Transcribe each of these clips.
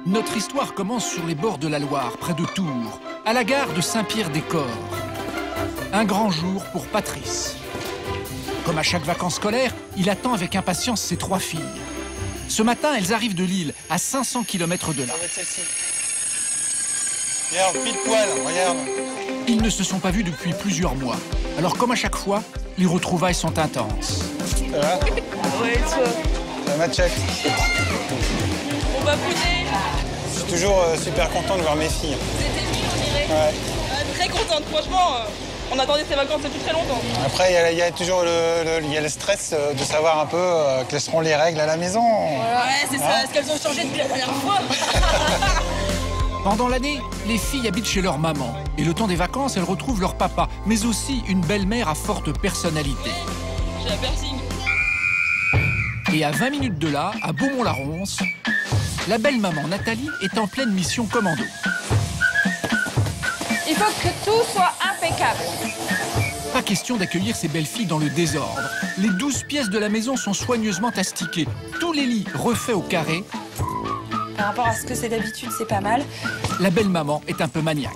Notre histoire commence sur les bords de la Loire, près de Tours, à la gare de Saint-Pierre-des-Corps. Un grand jour pour Patrice. Comme à chaque vacances scolaires, il attend avec impatience ses 3 filles. Ce matin, elles arrivent de Lille, à 500 km de là. Regarde, pile poil, regarde. Ils ne se sont pas vus depuis plusieurs mois. Alors comme à chaque fois, les retrouvailles sont intenses. Ça va? Ouais, toi. Ça matchette. On va bouger. Je suis toujours super content de voir mes filles. Vous êtes émus, on dirait. Ouais. Très contente, franchement. On attendait ces vacances depuis très longtemps. Après, il y a toujours le stress de savoir un peu quelles seront les règles à la maison. Ouais, c'est ça. Est-ce qu'elles ont changé depuis la dernière fois? Pendant l'année, les filles habitent chez leur maman. Et le temps des vacances, elles retrouvent leur papa, mais aussi une belle-mère à forte personnalité. J'ai la piercing. Et à 20 minutes de là, à Beaumont-la-Ronce, la belle-maman Nathalie est en pleine mission commando. Il faut que tout soit impeccable. Pas question d'accueillir ces belles filles dans le désordre. Les 12 pièces de la maison sont soigneusement astiquées. Tous les lits refaits au carré. Par rapport à ce que c'est d'habitude, c'est pas mal. La belle-maman est un peu maniaque.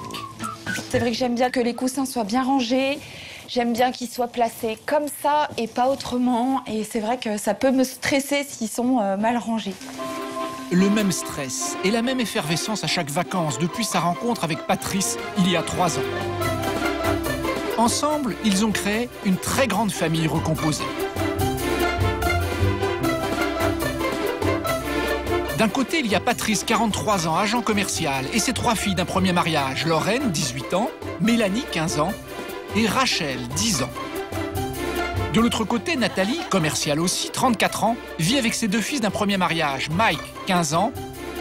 C'est vrai que j'aime bien que les coussins soient bien rangés. J'aime bien qu'ils soient placés comme ça et pas autrement. Et c'est vrai que ça peut me stresser s'ils sont mal rangés. Le même stress et la même effervescence à chaque vacances depuis sa rencontre avec Patrice il y a 3 ans. Ensemble, ils ont créé une très grande famille recomposée. D'un côté, il y a Patrice, 43 ans, agent commercial, et ses 3 filles d'un premier mariage, Lorraine, 18 ans, Mélanie, 15 ans, et Rachel, 10 ans. De l'autre côté, Nathalie, commerciale aussi, 34 ans, vit avec ses 2 fils d'un premier mariage, Mike, 15 ans,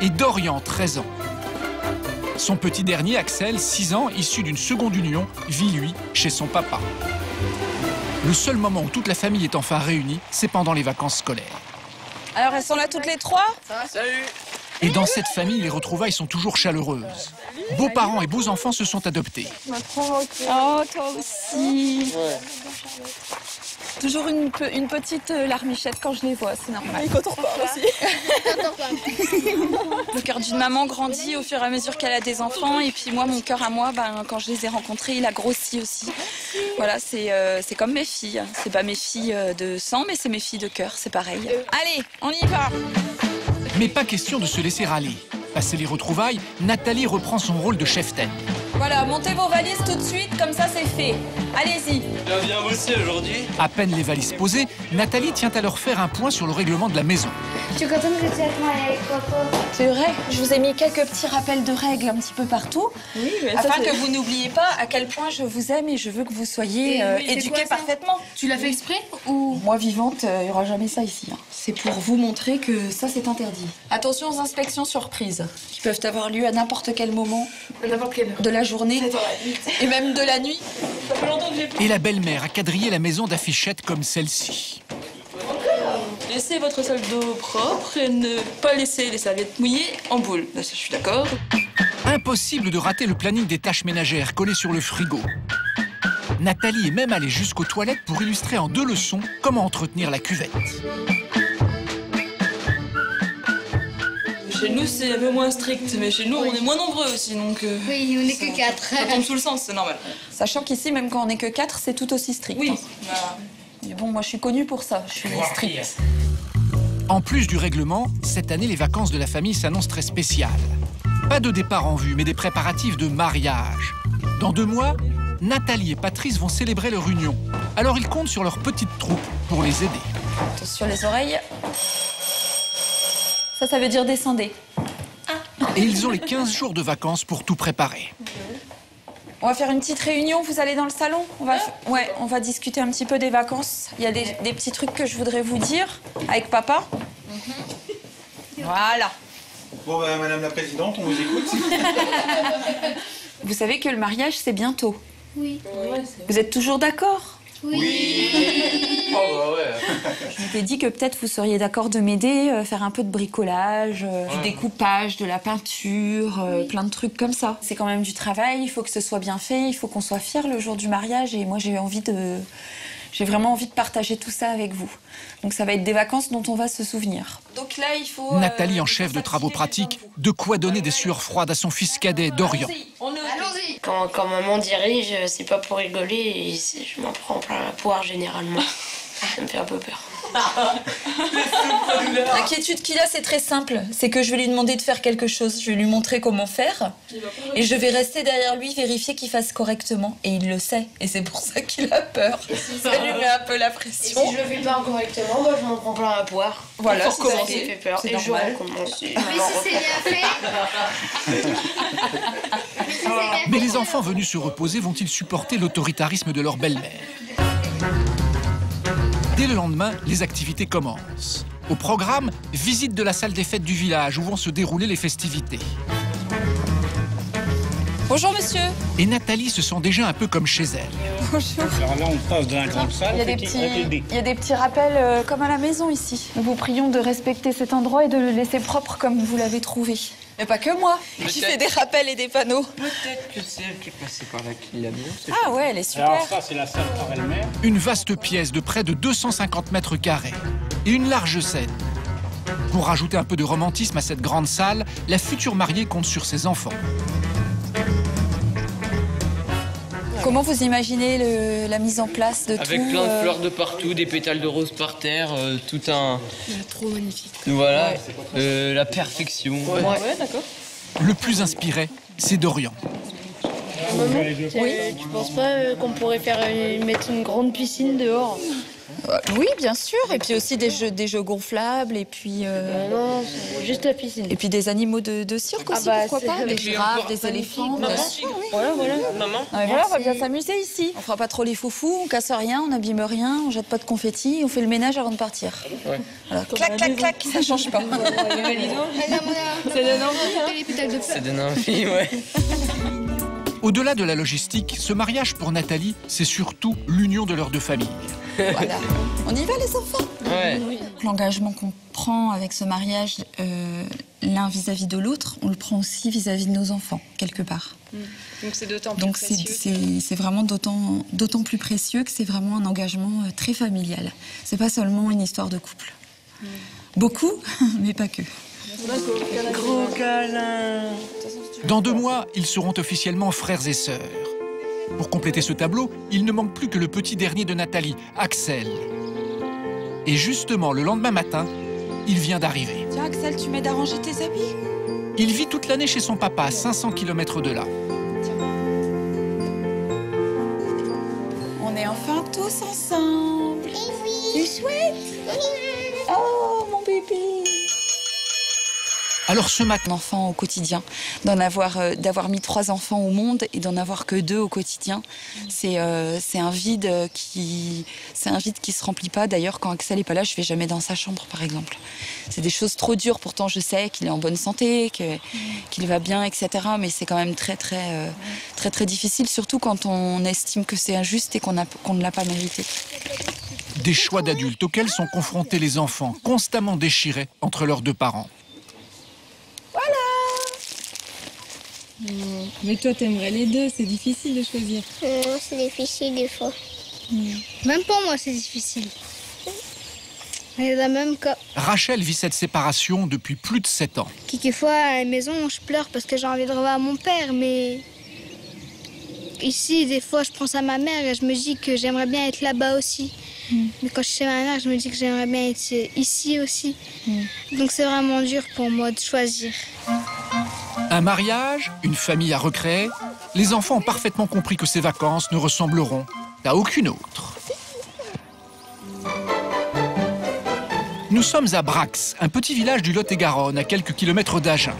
et Dorian, 13 ans. Son petit dernier, Axel, 6 ans, issu d'une seconde union, vit, lui, chez son papa. Le seul moment où toute la famille est enfin réunie, c'est pendant les vacances scolaires. Alors, elles sont là toutes les 3? Salut. Et dans cette famille, les retrouvailles sont toujours chaleureuses. Beaux-parents et beaux-enfants se sont adoptés. Oh, toi aussi. Toujours une petite larmichette quand je les vois, c'est normal. Et quand on repart aussi. Le cœur d'une maman grandit au fur et à mesure qu'elle a des enfants. Et puis moi, mon cœur à moi, quand je les ai rencontrés, il a grossi aussi. Voilà, c'est comme mes filles. C'est pas mes filles de sang, mais c'est mes filles de cœur, c'est pareil. Allez, on y va. Mais pas question de se laisser aller. Passé les retrouvailles, Nathalie reprend son rôle de chef-tête. Voilà, montez vos valises tout de suite, comme ça c'est fait. Allez-y. Bien bossé aujourd'hui. À peine les valises posées, Nathalie tient à leur faire un point sur le règlement de la maison. Je suis contente que tu aies travaillé avec papa. C'est vrai, je vous ai mis quelques petits rappels de règles un petit peu partout, Oui, mais afin que vous n'oubliez pas à quel point je vous aime et je veux que vous soyez éduqués parfaitement. Tu l'as fait exprès ou... Moi, vivante, il n'y aura jamais ça ici. Hein. C'est pour vous montrer que ça, c'est interdit. Attention aux inspections surprises, qui peuvent avoir lieu à n'importe quel moment À n'importe quelle heure. de la journée et même de la nuit. Ça fait longtemps que j'ai Et la belle-mère a quadrillé la maison d'affichettes comme celle-ci. Laissez votre salle d'eau propre et ne pas laisser les serviettes mouillées en boule. Là, je suis d'accord. Impossible de rater le planning des tâches ménagères collé sur le frigo. Nathalie est même allée jusqu'aux toilettes pour illustrer en 2 leçons comment entretenir la cuvette. Chez nous, c'est un peu moins strict, mais chez nous, on est moins nombreux aussi, donc... Oui, on n'est que 4. Ça tombe sous le sens, c'est normal. Sachant qu'ici, même quand on n'est que 4, c'est tout aussi strict. Oui. hein. Mais bon, moi, je suis connue pour ça. Je suis stricte. En plus du règlement, cette année, les vacances de la famille s'annoncent très spéciales. Pas de départ en vue, mais des préparatifs de mariage. Dans 2 mois, Nathalie et Patrice vont célébrer leur union. Alors ils comptent sur leur petite troupe pour les aider. Attention les oreilles. Ça veut dire descendez. Et ils ont les 15 jours de vacances pour tout préparer. On va faire une petite réunion, vous allez dans le salon. On va discuter un petit peu des vacances. Il y a des petits trucs que je voudrais vous dire avec papa. Voilà. Bon, bah, Madame la Présidente, on vous écoute. Vous savez que le mariage, c'est bientôt. Oui. Vous êtes toujours d'accord? Oui. Oh, bah ouais. Je m'étais dit que peut-être vous seriez d'accord de m'aider, faire un peu de bricolage, du découpage, de la peinture, plein de trucs comme ça. C'est quand même du travail, il faut que ce soit bien fait, il faut qu'on soit fiers le jour du mariage et moi j'ai envie J'ai vraiment envie de partager tout ça avec vous. Donc ça va être des vacances dont on va se souvenir. Donc là, il faut... Nathalie, en chef de travaux pratiques, de quoi donner des sueurs froides à son fils cadet, Dorian. Allons-y. Quand maman dirige, c'est pas pour rigoler et je m'en prends plein la poire généralement. Ça me fait un peu peur. L'inquiétude qu'il a, c'est très simple. C'est que je vais lui demander de faire quelque chose. Je vais lui montrer comment faire. Et je vais rester derrière lui, vérifier qu'il fasse correctement. Et il le sait. Et c'est pour ça qu'il a peur. Ça lui met un peu la Et pression. si je le fais pas correctement, bah, je m'en prends plein la poire. Voilà, Ça me fait peur. C'est Et je normal. recommence. Mais si c'est bien fait. Mais les enfants venus se reposer vont-ils supporter l'autoritarisme de leur belle-mère? Dès le lendemain, les activités commencent. Au programme, visite de la salle des fêtes du village où vont se dérouler les festivités. Bonjour monsieur. Et Nathalie se sent déjà un peu comme chez elle. Bonjour. Alors là, on passe dans la grande salle. Il y a des petits rappels comme à la maison ici. Nous vous prions de respecter cet endroit et de le laisser propre comme vous l'avez trouvé. Mais pas que moi. J'ai fait des rappels et des panneaux. Peut-être que c'est elle qui est passée par là qui l'a mis. Ah ouais, elle est super. Alors ça, c'est la salle par elle-même. Une vaste pièce de près de 250 mètres carrés et une large scène. Pour rajouter un peu de romantisme à cette grande salle, la future mariée compte sur ses enfants. Comment vous imaginez la mise en place de Avec tout plein de fleurs de partout, des pétales de rose par terre, tout un... Trop magnifique. Voilà, la perfection. Ouais, d'accord. Le plus inspiré, c'est Dorian. Tu penses pas qu'on pourrait mettre une grande piscine dehors? Oui, bien sûr. Et puis aussi des jeux gonflables et puis Non, c'est juste la piscine. et puis des animaux de cirque aussi, pourquoi pas, des girafes, des éléphants. Bien sûr, oui. Voilà. Maman, Non, mais voilà, on va bien s'amuser ici. On fera pas trop les foufous, on casse rien, on n'abîme rien, on jette pas de confettis, on fait le ménage avant de partir. Ouais. Voilà. Clac, clac, clac, ça change pas. Ça donne envie. Les pétales de fleurs. ça donne envie, ouais. Au-delà de la logistique, ce mariage pour Nathalie, c'est surtout l'union de leurs deux familles. Voilà. On y va les enfants. Ouais. L'engagement qu'on prend avec ce mariage, l'un vis-à-vis de l'autre, on le prend aussi vis-à-vis de nos enfants, quelque part. Donc c'est d'autant plus Donc précieux. c'est vraiment d'autant plus précieux que c'est vraiment un engagement très familial. C'est pas seulement une histoire de couple. Beaucoup, mais pas que. Gros câlin. Dans 2 mois, ils seront officiellement frères et sœurs. Pour compléter ce tableau, il ne manque plus que le petit dernier de Nathalie, Axel. Et justement, le lendemain matin, il vient d'arriver. Tiens Axel, tu m'aides à ranger tes habits? Il vit toute l'année chez son papa, à 500 km de là. On est enfin tous ensemble. C'est chouette. Oh mon bébé. Alors ce matin, Un enfant au quotidien, d'avoir mis 3 enfants au monde et d'en avoir que 2 au quotidien, c'est un vide qui se remplit pas. D'ailleurs, quand Axel est pas là, je vais jamais dans sa chambre, par exemple. C'est des choses trop dures. Pourtant, je sais qu'il est en bonne santé, qu'il va bien, etc. Mais c'est quand même très difficile, surtout quand on estime que c'est injuste et qu'on ne l'a pas mérité. des choix d'adultes auxquels sont confrontés les enfants, constamment déchirés entre leurs 2 parents. Mais toi, t'aimerais les deux, c'est difficile de choisir. C'est difficile des fois. Même pour moi, c'est difficile. Mais dans le même cas. Rachel vit cette séparation depuis plus de 7 ans. Quelquefois, à la maison, je pleure parce que j'ai envie de revoir mon père, mais ici, des fois, je pense à ma mère et je me dis que j'aimerais bien être là-bas aussi. Mais quand je suis chez ma mère, je me dis que j'aimerais bien être ici aussi. Donc c'est vraiment dur pour moi de choisir. Un mariage, une famille à recréer, les enfants ont parfaitement compris que ces vacances ne ressembleront à aucune autre. Nous sommes à Brax, un petit village du Lot-et-Garonne, à quelques kilomètres d'Agen.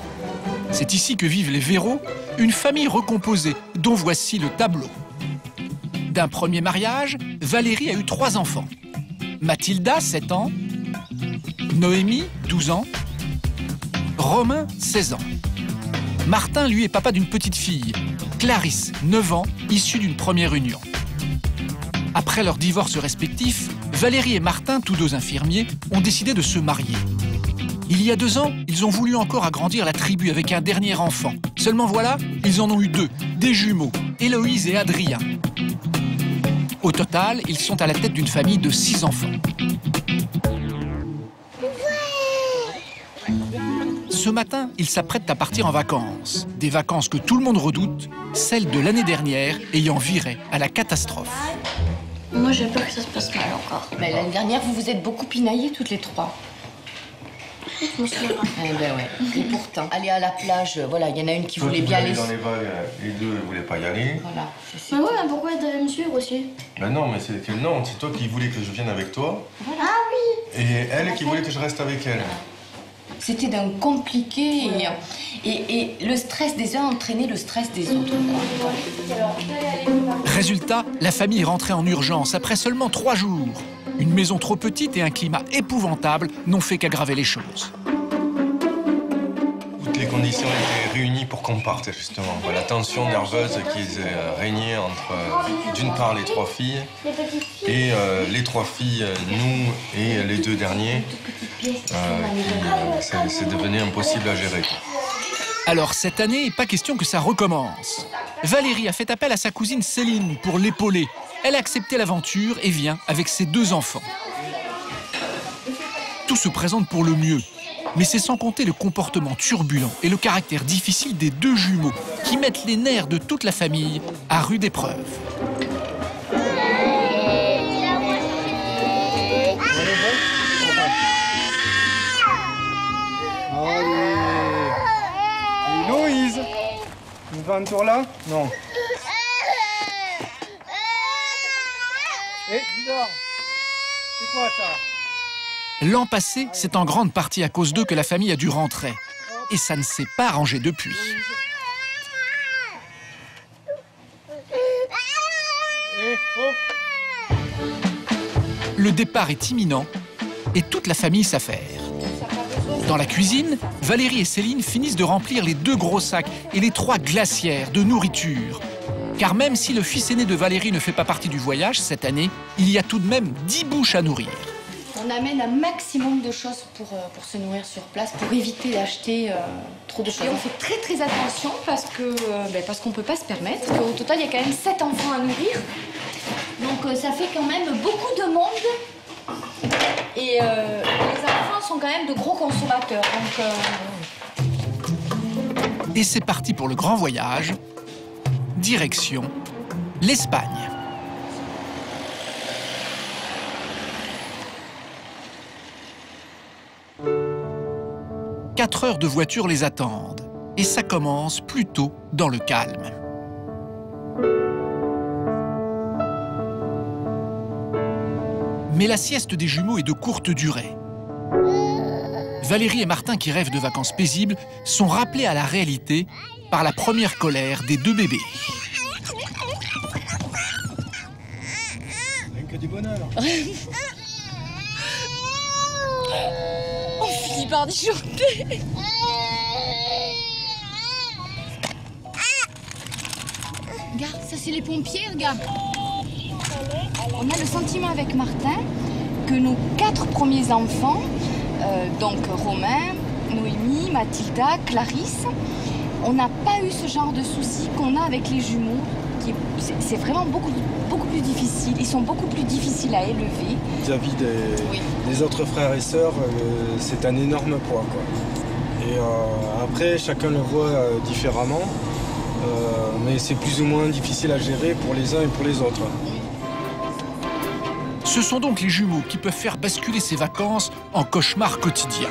C'est ici que vivent les Véraud, une famille recomposée, dont voici le tableau. D'un premier mariage, Valérie a eu 3 enfants. Mathilda, 7 ans. Noémie, 12 ans. Romain, 16 ans. Martin, lui, est papa d'une petite fille, Clarisse, 9 ans, issue d'une première union. Après leur divorce respectif, Valérie et Martin, tous 2 infirmiers, ont décidé de se marier. Il y a 2 ans, ils ont voulu encore agrandir la tribu avec un dernier enfant. Seulement voilà, ils en ont eu 2, des jumeaux, Héloïse et Adrien. Au total, ils sont à la tête d'une famille de 6 enfants. Ce matin, ils s'apprêtent à partir en vacances. Des vacances que tout le monde redoute, celles de l'année dernière ayant viré à la catastrophe. Moi, j'ai peur que ça se passe mal encore. Mais l'année dernière, vous vous êtes beaucoup pinaillés toutes les trois. Eh ben ouais. Et pourtant, aller à la plage, voilà, il y en a une qui voulait bien aller. Dans les vagues, les deux ne voulaient pas y aller. Voilà. Mais ouais, mais pourquoi elle devait me suivre aussi? Ben non, mais c'est toi qui voulais que je vienne avec toi. Voilà. Ah oui. Et elle qui voulait que je reste avec elle. C'était d'un compliqué et le stress des uns entraînait le stress des autres. Résultat, la famille est rentrée en urgence après seulement 3 jours. Une maison trop petite et un climat épouvantable n'ont fait qu'aggraver les choses. Toutes les conditions étaient réunies pour qu'on parte, justement. La tension nerveuse qui régnait entre, d'une part, les 3 filles, et les 3 filles, nous et les 2 derniers, c'est devenu impossible à gérer. Alors cette année, pas question que ça recommence. Valérie a fait appel à sa cousine Céline pour l'épauler. Elle a accepté l'aventure et vient avec ses 2 enfants. Tout se présente pour le mieux. Mais c'est sans compter le comportement turbulent et le caractère difficile des 2 jumeaux qui mettent les nerfs de toute la famille à rude épreuve. Héloïse, tu veux un tour là? Non. Eh, dehors. C'est quoi ça? L'an passé, c'est en grande partie à cause d'eux que la famille a dû rentrer. Et ça ne s'est pas arrangé depuis. Eh, oh. Le départ est imminent et toute la famille s'affaire. Dans la cuisine, Valérie et Céline finissent de remplir les 2 gros sacs et les 3 glacières de nourriture. Car même si le fils aîné de Valérie ne fait pas partie du voyage cette année, il y a tout de même 10 bouches à nourrir. On amène un maximum de choses pour se nourrir sur place, pour éviter d'acheter trop de choses. Et on fait très très attention parce qu'on ne peut pas se permettre. Au total, il y a quand même 7 enfants à nourrir. Donc ça fait quand même beaucoup de monde. Et les enfants sont quand même de gros consommateurs. Et c'est parti pour le grand voyage. Direction l'Espagne. « 4 heures de voiture les attendent. Et ça commence plutôt dans le calme. Mais la sieste des jumeaux est de courte durée. Valérie et Martin, qui rêvent de vacances paisibles, sont rappelés à la réalité par la première colère des 2 bébés. Rien que du bonheur. On finit par disjoncter. Regarde, ça c'est les pompiers, regarde. On a le sentiment avec Martin que nos 4 premiers enfants, donc Romain, Noémie, Mathilda, Clarisse, on n'a pas eu ce genre de soucis qu'on a avec les jumeaux. C'est vraiment beaucoup plus difficile. Ils sont beaucoup plus difficiles à élever. Vis-à-vis des autres frères et sœurs, c'est un énorme poids, quoi. Et après, chacun le voit différemment, mais c'est plus ou moins difficile à gérer pour les uns et pour les autres. Ce sont donc les jumeaux qui peuvent faire basculer ces vacances en cauchemar quotidien.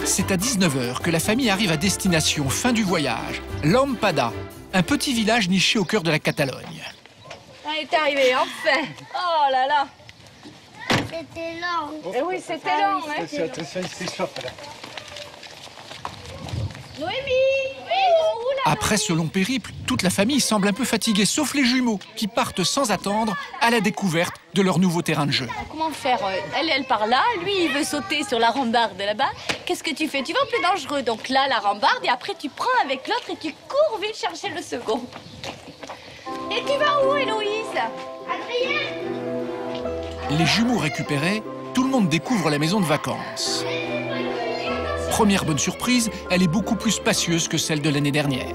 C'est à 19 h que la famille arrive à destination, fin du voyage, Lampada, un petit village niché au cœur de la Catalogne. On est arrivé, enfin. Oh là là. C'était long. Eh oui, c'était long. Hein. Attention, il s'échauffe là. Noémie, Après ce long périple, toute la famille semble un peu fatiguée, sauf les jumeaux, qui partent sans attendre à la découverte de leur nouveau terrain de jeu. comment faire? Elle part là, lui il veut sauter sur la rambarde là-bas. Qu'est-ce que tu fais? Tu vas au plus dangereux, donc là la rambarde, et après tu prends avec l'autre et tu cours vite chercher le second. Et tu vas où, Héloïse? Adrien. Les jumeaux récupérés, tout le monde découvre la maison de vacances. Première bonne surprise, elle est beaucoup plus spacieuse que celle de l'année dernière.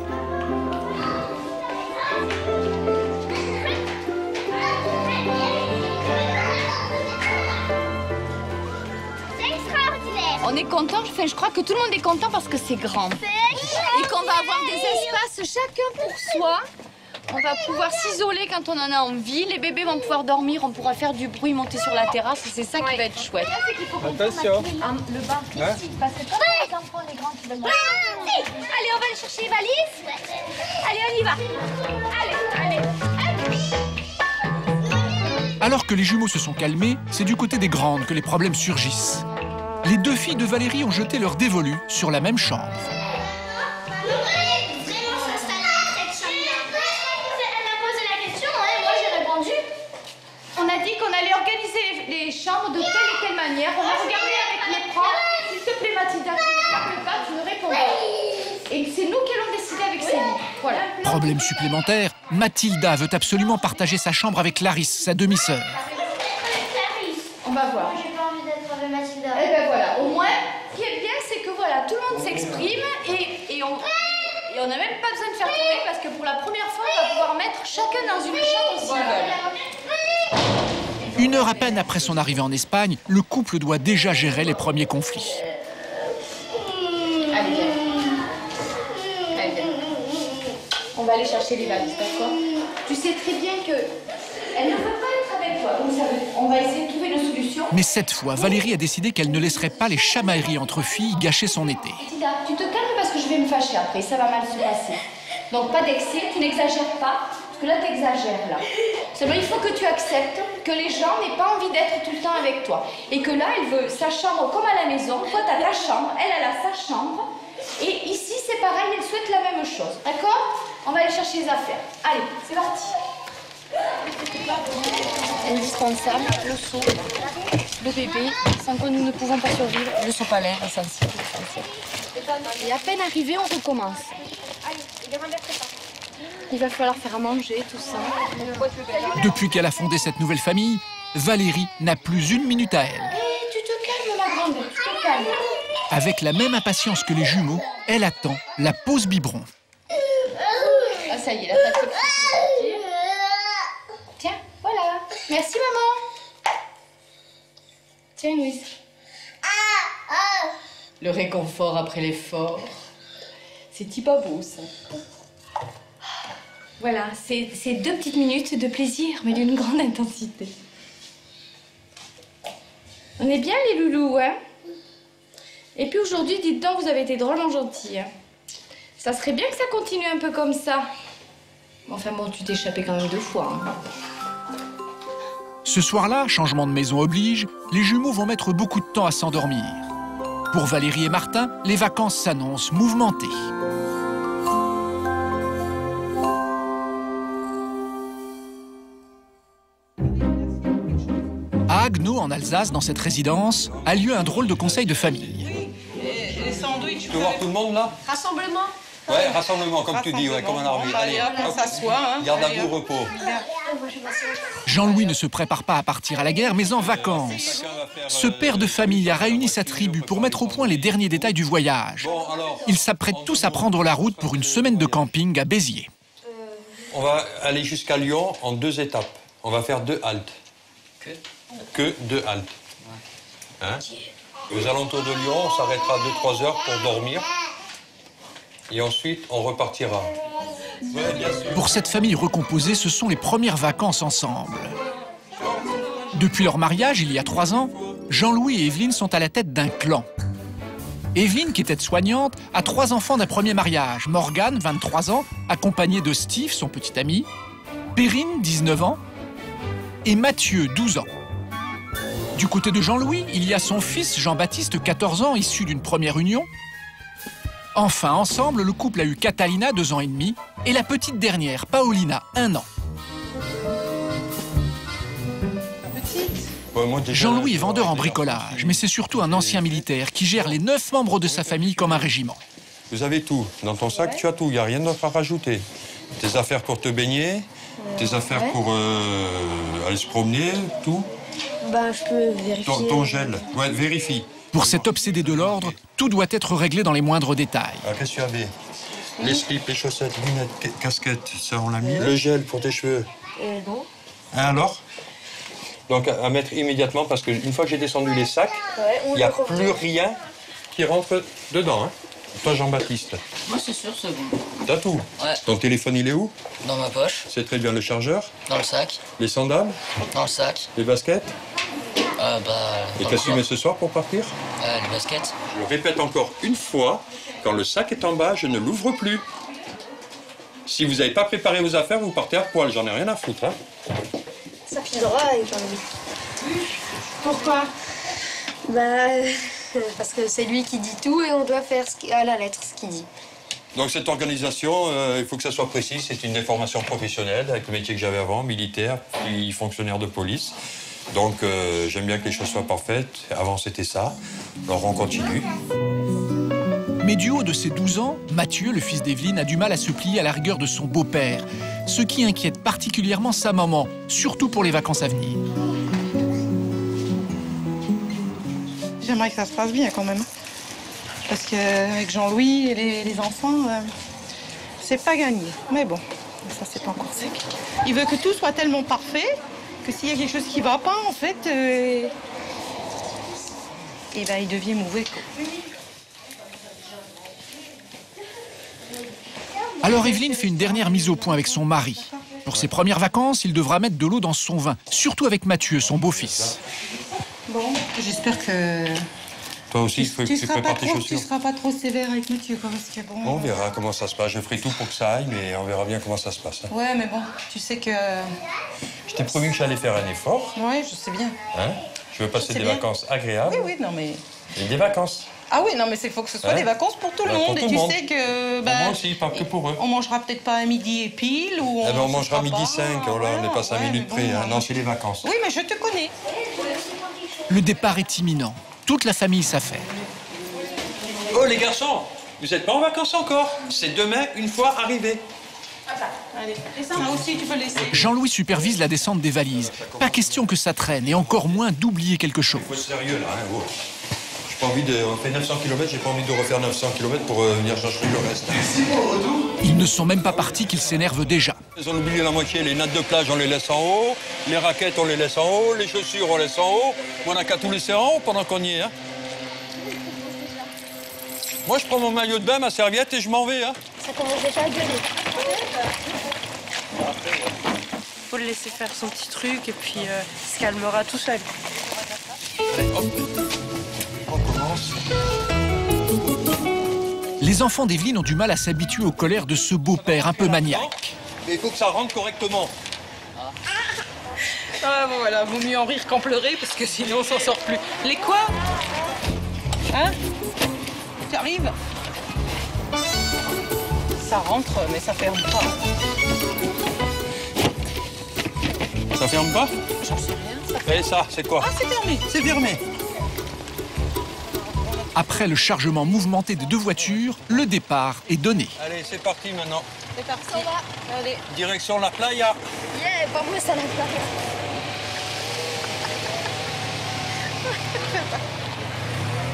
on est content. Enfin, je crois que tout le monde est content parce que c'est grand. Et qu'on va avoir des espaces chacun pour soi. On va pouvoir s'isoler quand on en a envie. Les bébés vont pouvoir dormir, on pourra faire du bruit, monter sur la terrasse. C'est ça qui va être chouette. Attention. Le bar ici, parce que quand les enfants, les grands qui veulent... Allez, on va aller chercher les valises. Allez, on y va. Allez. Alors que les jumeaux se sont calmés, c'est du côté des grandes que les problèmes surgissent. Les deux filles de Valérie ont jeté leur dévolu sur la même chambre. On a dit qu'on allait organiser les chambres de telle et telle manière. On va regarder avec les profs. S'il te plaît, Mathilda, tu ne parles pas, tu me réponds pas. Et c'est nous qui allons décider avec Céline. Voilà. Problème supplémentaire, Mathilda veut absolument partager sa chambre avec Clarisse, sa demi-sœur. On va voir. J'ai pas envie d'être avec Mathilda. Eh ben voilà, au moins, ce qui est bien, c'est que voilà, tout le monde s'exprime et on n'a même pas besoin de faire tourner parce que pour la première fois, on va pouvoir mettre chacun dans une chambre s'ils veulent. Une heure à peine après son arrivée en Espagne, le couple doit déjà gérer les premiers conflits. Allez, viens. Allez, viens. On va aller chercher les valises, d'accord? Tu sais très bien que elle ne peut pas être avec toi, donc on va essayer de trouver une solution. Mais cette fois, Valérie a décidé qu'elle ne laisserait pas les chamailleries entre filles gâcher son été. Tida, tu te calmes parce que je vais me fâcher après, ça va mal se passer. Donc pas d'excès, tu n'exagères pas, parce que là t'exagères là. Seulement il faut que tu acceptes que les gens n'aient pas envie d'être tout le temps avec toi. Et que là, elle veut sa chambre comme à la maison, toi t'as ta chambre, elle a sa chambre. Et ici c'est pareil, elle souhaite la même chose, d'accord? On va aller chercher les affaires. Allez, c'est parti. Indispensable, le seau, le bébé, sans quoi nous ne pouvons pas survivre. Le sopalin, essentiel. Et à peine arrivé, on recommence. Il va falloir faire à manger, tout ça. Depuis qu'elle a fondé cette nouvelle famille, Valérie n'a plus une minute à elle. Tu te calmes, ma grande, tu te calmes. Avec la même impatience que les jumeaux, elle attend la pause biberon. Ah, ça y est, la tête est partie. Tiens, voilà. Merci, maman. Tiens, Louise. Le réconfort après l'effort. C'est pas beau, ça. Voilà, c'est 2 petites minutes de plaisir, mais d'une grande intensité. On est bien, les loulous, hein? Et puis aujourd'hui, dites donc, vous avez été drôlement gentils. Hein? Ça serait bien que ça continue un peu comme ça. Enfin bon, tu t'es échappé quand même 2 fois. Hein. Ce soir-là, changement de maison oblige, les jumeaux vont mettre beaucoup de temps à s'endormir. Pour Valérie et Martin, les vacances s'annoncent mouvementées. À Agno, en Alsace, dans cette résidence, a lieu un drôle de conseil de famille. Les sandwichs. Tu peux voir tout le monde là? Rassemblement. Ouais, rassemblement, comme tu dis, ouais, comme un arbitre. Allez, hop, on s'assoit. Hein. Garde à vous, repos. Jean-Louis ne se prépare pas à partir à la guerre, mais en vacances. Ce père de famille a réuni sa tribu pour mettre au point les derniers détails du voyage. Ils s'apprêtent tous à prendre la route pour une semaine de camping à Béziers. On va aller jusqu'à Lyon en 2 étapes. On va faire 2 haltes. Que 2 haltes. Hein? Aux alentours de Lyon, on s'arrêtera 2-3 heures pour dormir. Et ensuite, on repartira. Ouais, bien sûr. Pour cette famille recomposée, ce sont les premières vacances ensemble. Depuis leur mariage, il y a 3 ans, Jean-Louis et Evelyne sont à la tête d'un clan. Evelyne, qui est aide-soignante, a 3 enfants d'un premier mariage. Morgane, 23 ans, accompagnée de Steve, son petit ami. Perrine, 19 ans. Et Mathieu, 12 ans. Du côté de Jean-Louis, il y a son fils Jean-Baptiste, 14 ans, issu d'une première union. Enfin, ensemble, le couple a eu Catalina, 2 ans et demi, et la petite dernière, Paolina, 1 an. Jean-Louis est vendeur en bricolage, mais c'est surtout un ancien militaire qui gère les 9 membres de sa famille comme un régiment. Vous avez tout. Dans ton sac, tu as tout. Il n'y a rien d'autre à rajouter. Tes affaires pour te baigner, tes affaires pour aller se promener, tout. Bah, je peux vérifier. Ton gel. Ouais, vérifie. Pour cet obsédé de l'ordre, tout doit être réglé dans les moindres détails. Alors, qu'est-ce que tu avais? Les slips, les chaussettes, lunettes, casquettes, ça on l'a mis. Le gel pour tes cheveux. Non. Alors? Donc à mettre immédiatement parce qu'une fois que j'ai descendu les sacs, il n'y a plus rien qui rentre dedans. Hein. Toi, Jean-Baptiste. Moi, c'est sûr, c'est bon. T'as tout? Ouais. Ton téléphone, il est où? Dans ma poche. C'est très bien. Le chargeur? Dans le sac. Les sandales? Dans le sac. Les baskets? Et qu'est-ce que tu mets ce soir pour partir? Les baskets. Je répète encore une fois, quand le sac est en bas, je ne l'ouvre plus. Si vous n'avez pas préparé vos affaires, vous partez à poil. J'en ai rien à foutre. Hein. Ça filera avec Jean-Louis. Pourquoi? Parce que c'est lui qui dit tout et on doit faire à la lettre ce qu'il dit. Donc cette organisation, il faut que ça soit précis. C'est une déformation professionnelle avec le métier que j'avais avant, militaire, puis fonctionnaire de police. Donc j'aime bien que les choses soient parfaites. Avant c'était ça. Alors on continue. Mais du haut de ses 12 ans, Mathieu, le fils d'Evelyne, a du mal à se plier à la rigueur de son beau-père. Ce qui inquiète particulièrement sa maman, surtout pour les vacances à venir. J'aimerais que ça se passe bien quand même. Parce qu'avec Jean-Louis et les enfants, c'est pas gagné. Mais bon, ça c'est pas encore sec. Il veut que tout soit tellement parfait que s'il y a quelque chose qui va pas, en fait, il devient mauvais. Quoi. Alors Evelyne fait une dernière mise au point avec son mari. Pour ses premières vacances, il devra mettre de l'eau dans son vin, surtout avec Mathieu, son beau-fils. Bon, j'espère que... Toi aussi, il faut que tu prépares tes chaussures. Tu seras pas trop sévère avec Mathieu, quoi, parce que bon... On verra comment ça se passe. Je ferai tout pour que ça aille, mais on verra bien comment ça se passe. Hein. Ouais, mais bon, tu sais que... Je t'ai promis que j'allais faire un effort. Ouais, je sais bien. Hein? Je veux passer des vacances agréables. Oui, non, mais... Et des vacances. Ah oui, non, mais il faut que ce soit des vacances pour tout le monde. Et tu sais que... moi aussi, pas que pour eux. On mangera peut-être pas à midi et pile, ou... on mangera midi 5, oh là, on n'est pas 5 minutes près. Hein. Non, c'est les vacances. Oui, mais je te connais. Le départ est imminent. Toute la famille s'affaire. Oh, les garçons, vous n'êtes pas en vacances encore. C'est demain, une fois arrivé. Allez, ça aussi, tu peux laisser. Jean-Louis supervise la descente des valises. Pas question que ça traîne, et encore moins d'oublier quelque chose. Il faut être sérieux, là. Hein, oh. J'ai pas envie de... On fait 900 km, j'ai pas envie de refaire 900 km pour venir chercher le reste. Ils ne sont même pas partis qu'ils s'énervent déjà. Ils ont oublié la moitié. Les nattes de plage, on les laisse en haut. Les raquettes, on les laisse en haut. Les chaussures, on les laisse en haut. On n'a qu'à tout laisser en haut pendant qu'on y est. Hein. Moi, je prends mon maillot de bain, ma serviette et je m'en vais. Hein. Ça commence déjà à gueuler. Faut le laisser faire son petit truc et puis il se calmera tout seul. Allez, hop. On commence. Les enfants d'Evelyne ont du mal à s'habituer aux colères de ce beau-père un peu maniaque. Mais il faut que ça rentre correctement. Ah bon voilà, vaut mieux en rire qu'en pleurer parce que sinon on s'en sort plus. Les quoi? Hein? Tu arrives? Ça rentre mais ça ferme pas. Ça ferme pas? J'en sais rien. Et ça, c'est quoi? Ah, c'est fermé. C'est fermé. Après le chargement mouvementé des deux voitures, le départ est donné. Allez, c'est parti maintenant. C'est parti. On va. Allez. Direction la playa. Yeah, pas moi ça la playa.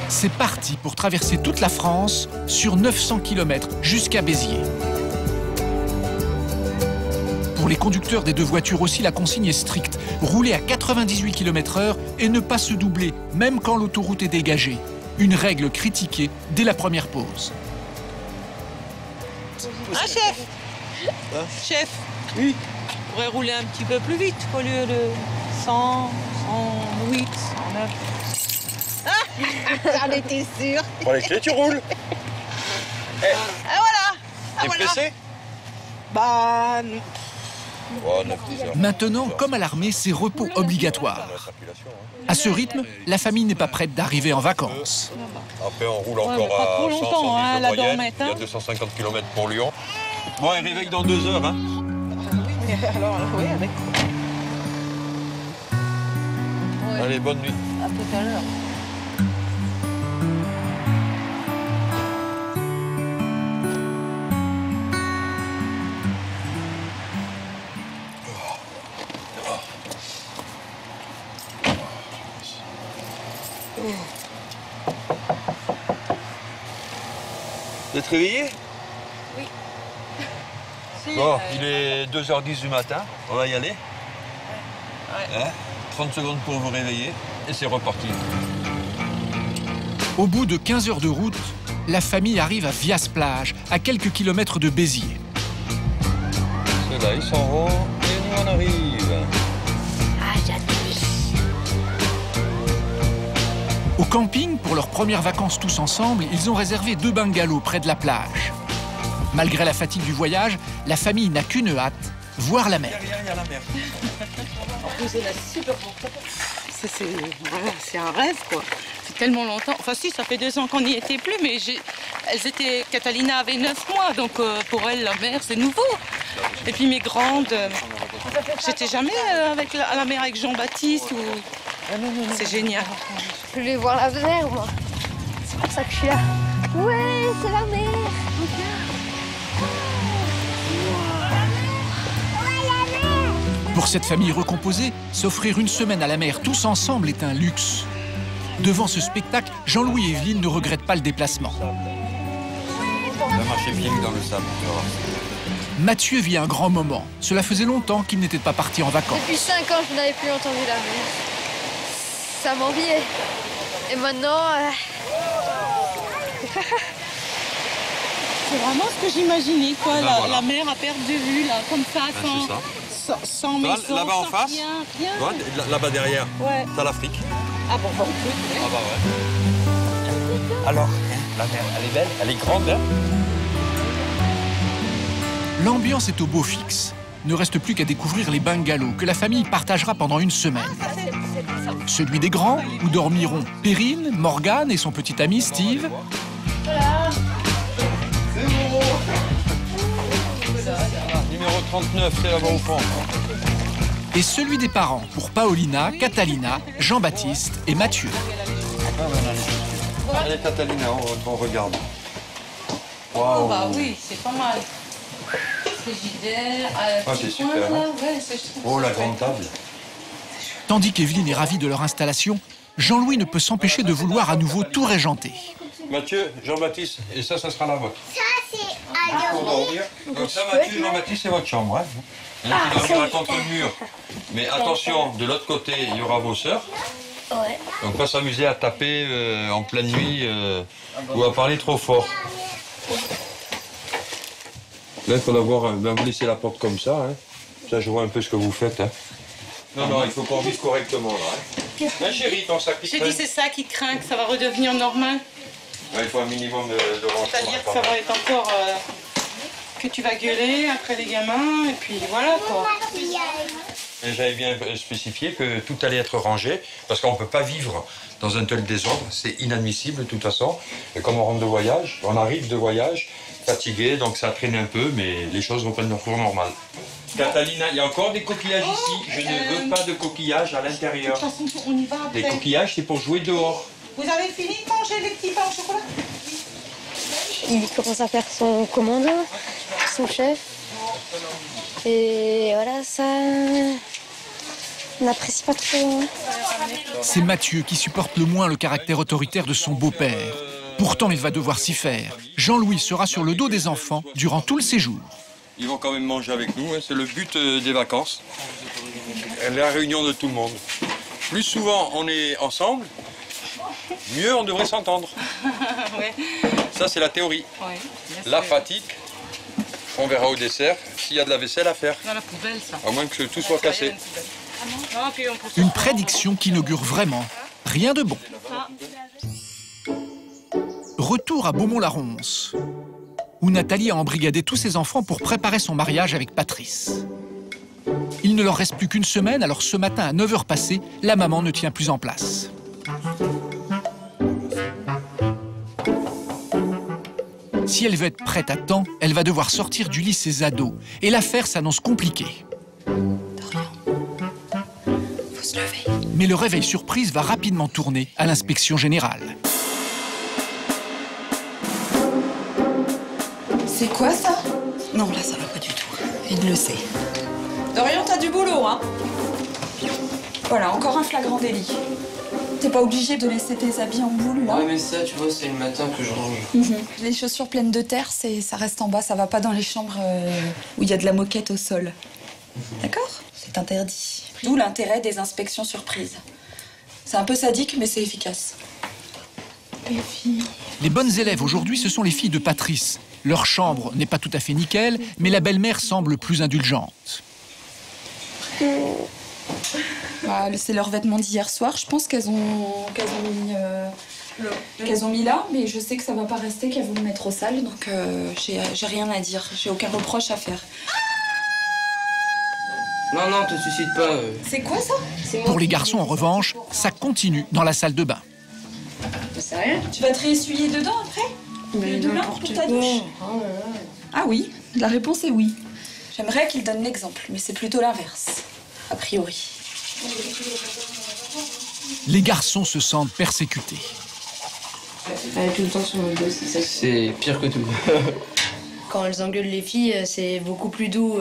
C'est parti pour traverser toute la France sur 900 km jusqu'à Béziers. Pour les conducteurs des deux voitures aussi, la consigne est stricte. Rouler à 98 km/h et ne pas se doubler, même quand l'autoroute est dégagée. Une règle critiquée dès la première pause. Ah, chef! Hein? Chef! Oui? On pourrait rouler un petit peu plus vite au lieu de 100, 108, 109. Ah! J'en étais sûre. Bon, les clés, tu roules. Ah, voilà! T'es pressé? Bah... Oh, 9-10 heures. Maintenant, comme à l'armée, c'est repos obligatoire. À ce rythme, la famille n'est pas prête d'arriver en vacances. Après, on roule encore pas trop à 100, longtemps, 110 hein, de la moyenne. dormette, Il y a hein. 250 km pour Lyon. Bon, et réveille dans 2 heures. Hein. Oui, alors, oui, avec... Allez, bonne nuit. À tout à l'heure. Vous êtes réveillé? Oui. Bon, il est 2h10 du matin. On va y aller. Ouais. Hein? 30 secondes pour vous réveiller. Et c'est reparti. Au bout de 15 heures de route, la famille arrive à Vias-Plage, à quelques kilomètres de Béziers. Ceux-là, ils s'en vont et nous on arrive. Ah, j'adore. Au camping, pour leurs premières vacances tous ensemble, ils ont réservé 2 bungalows près de la plage. Malgré la fatigue du voyage, la famille n'a qu'une hâte, voir la mer. Derrière, il y a la mer. En plus, elle est super bon. C'est un rêve, quoi. C'est tellement longtemps. Enfin, si, ça fait 2 ans qu'on n'y était plus, mais Catalina avait 9 mois, donc pour elle, la mer, c'est nouveau. Et puis mes grandes, j'étais jamais à la mer avec Jean-Baptiste. C'est génial. Je voulais voir la mer, moi. C'est pour ça que je suis là. Ouais, c'est la mer. Pour cette famille recomposée, s'offrir une semaine à la mer tous ensemble est un luxe. Devant ce spectacle, Jean-Louis et Evelyne ne regrettent pas le déplacement. On va marcher pieds nus dans le sable. Mathieu vit un grand moment. Cela faisait longtemps qu'il n'était pas parti en vacances. Depuis 5 ans, je n'avais plus entendu la mer. Ça m'enviait. Et maintenant... C'est vraiment ce que j'imaginais, quoi. La mer à perte de vue, là, comme ça, sans maison, là-bas en sans face, rien. là-bas derrière, ouais. T'as l'Afrique. Ah bon, on peut. Ah bah ouais. Alors, la mer, elle est belle, elle est grande, hein? L'ambiance est au beau fixe. Ne reste plus qu'à découvrir les bungalows que la famille partagera pendant une semaine. Celui des grands, où dormiront Perrine, Morgane et son petit ami Steve. Numéro 39, c'est là-bas au fond. Et celui des parents pour Paolina, Catalina, Jean-Baptiste et Mathieu. Allez, Catalina, on regarde. Wow. Oh bah oui, c'est pas mal. Frigidaire, c'est super. Là. Ouais, oh, la grande table. Tandis qu'Evelyne est ravie de leur installation, Jean-Louis ne peut s'empêcher de vouloir à nouveau tout régenter. Mathieu, Jean-Baptiste, et ça sera la vôtre. Ça, c'est pour dormir. Donc ça, Mathieu, Jean-Baptiste, c'est votre chambre. Hein. Là, tu dormiras contre le mur. Mais attention, de l'autre côté, il y aura vos sœurs. Ouais. Donc pas s'amuser à taper en pleine nuit ou à parler trop fort. Là, il faut d'abord vous laisser la porte comme ça. Hein. Ça, je vois un peu ce que vous faites. Hein. Non, il faut qu'on vive correctement. Là, hein. Hein, chérie, ton sac qui J'ai dit c'est ça qui craint, que ça va redevenir normal. Ouais, il faut un minimum de rangement. C'est-à-dire que ça va être encore... que tu vas gueuler après les gamins, et puis voilà, quoi. Et j'avais bien spécifié que tout allait être rangé, parce qu'on ne peut pas vivre dans un tel désordre. C'est inadmissible, de toute façon. Et comme on rentre de voyage, on arrive de voyage, fatigué, donc ça traîne un peu, mais les choses reprennent leur cours normal. Catalina, il y a encore des coquillages ici. Je ne veux pas de coquillages à l'intérieur. De toute façon, on y va après. Les coquillages, c'est pour jouer dehors. Vous avez fini de manger les petits pains au chocolat? Il commence à faire son commandant, son chef. Et voilà, ça... On n'apprécie pas trop. C'est Mathieu qui supporte le moins le caractère autoritaire de son beau-père. Pourtant, il va devoir s'y faire. Jean-Louis sera sur le dos des enfants durant tout le séjour. Ils vont quand même manger avec nous, hein. C'est le but des vacances. La réunion de tout le monde. Plus souvent on est ensemble, mieux on devrait s'entendre. Ouais. Ça, c'est la théorie. Ouais, la fatigue, on verra au dessert s'il y a de la vaisselle à faire. Dans la poubelle, ça. À moins que tout soit cassé. Une prédiction qui n'augure vraiment rien de bon. Retour à Beaumont-la-Ronce, où Nathalie a embrigadé tous ses enfants pour préparer son mariage avec Patrice. Il ne leur reste plus qu'une semaine, alors ce matin à 9h passées, la maman ne tient plus en place. Si elle veut être prête à temps, elle va devoir sortir du lit ses ados. Et l'affaire s'annonce compliquée. Faut se lever. Mais le réveil surprise va rapidement tourner à l'inspection générale. C'est quoi ça? Non, là, ça va pas du tout. Il le sait. Dorian, t'as du boulot, hein? Voilà, encore un flagrant délit. T'es pas obligé de laisser tes habits en boule, là? Ouais, mais ça, tu vois, c'est le matin que je range. Les chaussures pleines de terre, ça reste en bas. Ça va pas dans les chambres où il y a de la moquette au sol. D'accord? C'est interdit. D'où l'intérêt des inspections surprises. C'est un peu sadique, mais c'est efficace. Les filles. Les bonnes élèves aujourd'hui, ce sont les filles de Patrice. Leur chambre n'est pas tout à fait nickel, mais la belle-mère semble plus indulgente. Bah, c'est leurs vêtements d'hier soir. Je pense qu'elles ont mis là, mais je sais que ça va pas rester, qu'elles vont le mettre au sale, donc j'ai rien à dire. J'ai aucun reproche à faire. Non, non, te suicide pas. C'est quoi ça? Pour les garçons, en revanche, ça continue dans la salle de bain. C'est rien. Tu vas te réessuyer dedans après? Mais de bain pour ta douche? Ah oui, la réponse est oui. J'aimerais qu'il donne l'exemple, mais c'est plutôt l'inverse, a priori. Les garçons se sentent persécutés. Elle est tout le temps sur le dos, c'est ça. C'est pire que tout. Quand elles engueulent les filles, c'est beaucoup plus doux.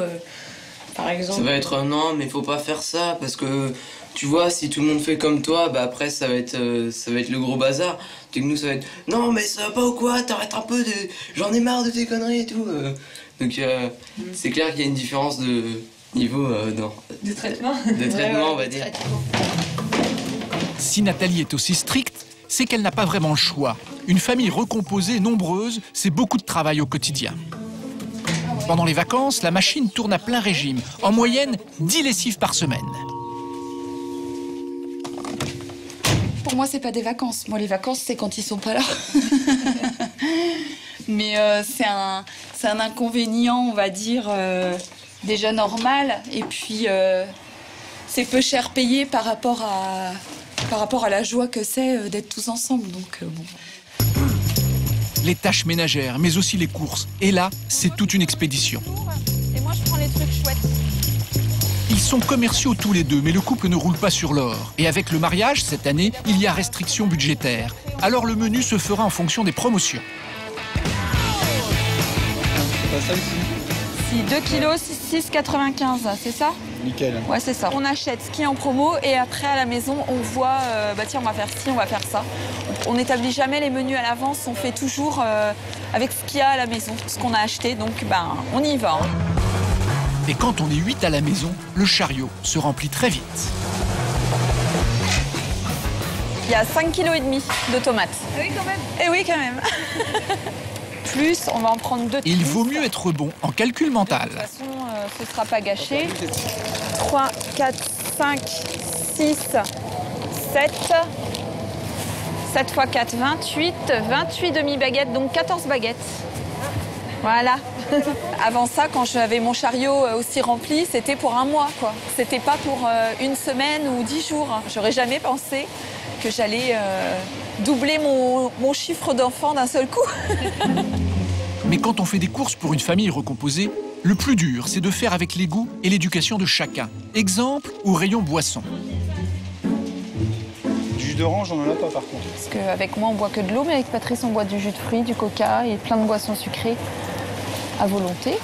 Par exemple. Ça va être non, mais faut pas faire ça parce que tu vois, si tout le monde fait comme toi, bah après ça va être le gros bazar. Et que nous ça va être non, mais ça va pas ou quoi? T'arrêtes un peu de. J'en ai marre de tes conneries et tout. Donc c'est clair qu'il y a une différence de niveau de traitement. De traitement, on va dire. Si Nathalie est aussi stricte, c'est qu'elle n'a pas vraiment le choix. Une famille recomposée, nombreuse, c'est beaucoup de travail au quotidien. Pendant les vacances, la machine tourne à plein régime. En moyenne, 10 lessives par semaine. Pour moi, c'est pas des vacances. Moi, les vacances, c'est quand ils sont pas là. Mais c'est un inconvénient, on va dire, déjà normal. Et puis, c'est peu cher payé par rapport à la joie que c'est d'être tous ensemble. Donc, bon. Les tâches ménagères, mais aussi les courses. Et là, c'est toute une expédition. Et moi, je prends les trucs chouettes. Ils sont commerciaux tous les deux, mais le couple ne roule pas sur l'or. Et avec le mariage, cette année, il y a restriction budgétaire. Alors le menu se fera en fonction des promotions. C'est pas ça ici? Si, 2 kilos, 6,95, c'est ça? Nickel. Ouais, c'est ça. On achète ce qui est en promo et après, à la maison, on voit, bah tiens, on va faire ci, on va faire ça. On n'établit jamais les menus à l'avance, on fait toujours avec ce qu'il y a à la maison, ce qu'on a acheté, donc ben, on y va. Hein. Et quand on est 8 à la maison, le chariot se remplit très vite. Il y a 5,5 kg de tomates. Ah oui, quand même. Eh oui, quand même. Plus, on va en prendre 2. Il vaut mieux être bon en calcul mental. De toute façon, ce ne sera pas gâché. 3, 4, 5, 6, 7. 7 x 4, 28. 28 demi-baguettes, donc 14 baguettes. Voilà. Avant ça, quand j'avais mon chariot aussi rempli, c'était pour un mois, quoi. C'était pas pour une semaine ou 10 jours. J'aurais jamais pensé que j'allais doubler mon chiffre d'enfants d'un seul coup. Mais quand on fait des courses pour une famille recomposée, le plus dur, c'est de faire avec les goûts et l'éducation de chacun. Exemple, au rayon boisson. Du jus d'orange, on en a pas par contre. Parce qu'avec moi, on boit que de l'eau, mais avec Patrice, on boit du jus de fruits, du coca et plein de boissons sucrées à volonté.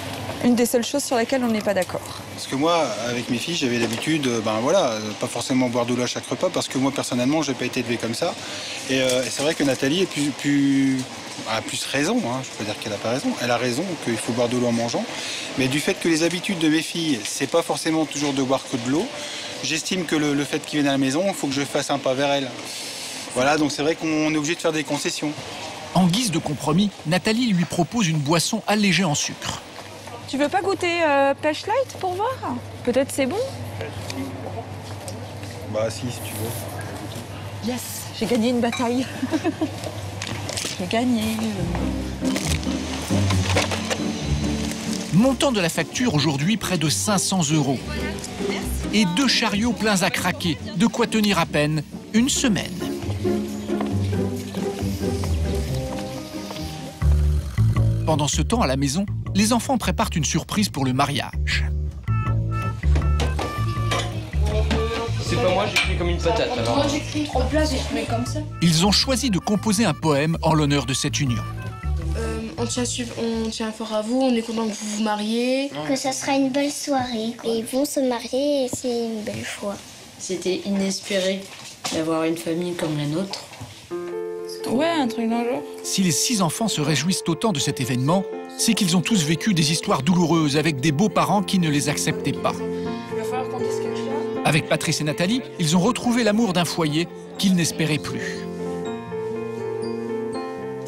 Une des seules choses sur lesquelles on n'est pas d'accord. Parce que moi, avec mes filles, j'avais l'habitude, pas forcément boire de l'eau à chaque repas, parce que moi, personnellement, j'ai pas été élevé comme ça. Et c'est vrai que Nathalie a plus raison, hein. Je peux dire qu'elle a pas raison. Elle a raison qu'il faut boire de l'eau en mangeant. Mais du fait que les habitudes de mes filles, c'est pas forcément toujours de boire que de l'eau, j'estime que le fait qu'ils viennent à la maison, il faut que je fasse un pas vers elles. Voilà, donc c'est vrai qu'on est obligé de faire des concessions. En guise de compromis, Nathalie lui propose une boisson allégée en sucre. Tu veux pas goûter pêche light pour voir? Peut-être c'est bon? Bah si tu veux. Yes, j'ai gagné une bataille. J'ai gagné. Montant de la facture aujourd'hui près de 500 €. Et 2 chariots pleins à craquer, de quoi tenir à peine une semaine. Pendant ce temps, à la maison, les enfants préparent une surprise pour le mariage. C'est pas moi, j'écris comme une patate. Alors. Moi j'écris 3 places et je mets comme ça. Ils ont choisi de composer un poème en l'honneur de cette union. On tient fort à vous, on est content que vous vous mariez. Que ça sera une belle soirée. Et ils vont se marier et c'est une belle fois. C'était inespéré d'avoir une famille comme la nôtre. Ouais, un truc dans le genre. Si les 6 enfants se réjouissent autant de cet événement, c'est qu'ils ont tous vécu des histoires douloureuses avec des beaux-parents qui ne les acceptaient pas. Il va falloir qu'on dise quelque chose. Avec Patrice et Nathalie, ils ont retrouvé l'amour d'un foyer qu'ils n'espéraient plus.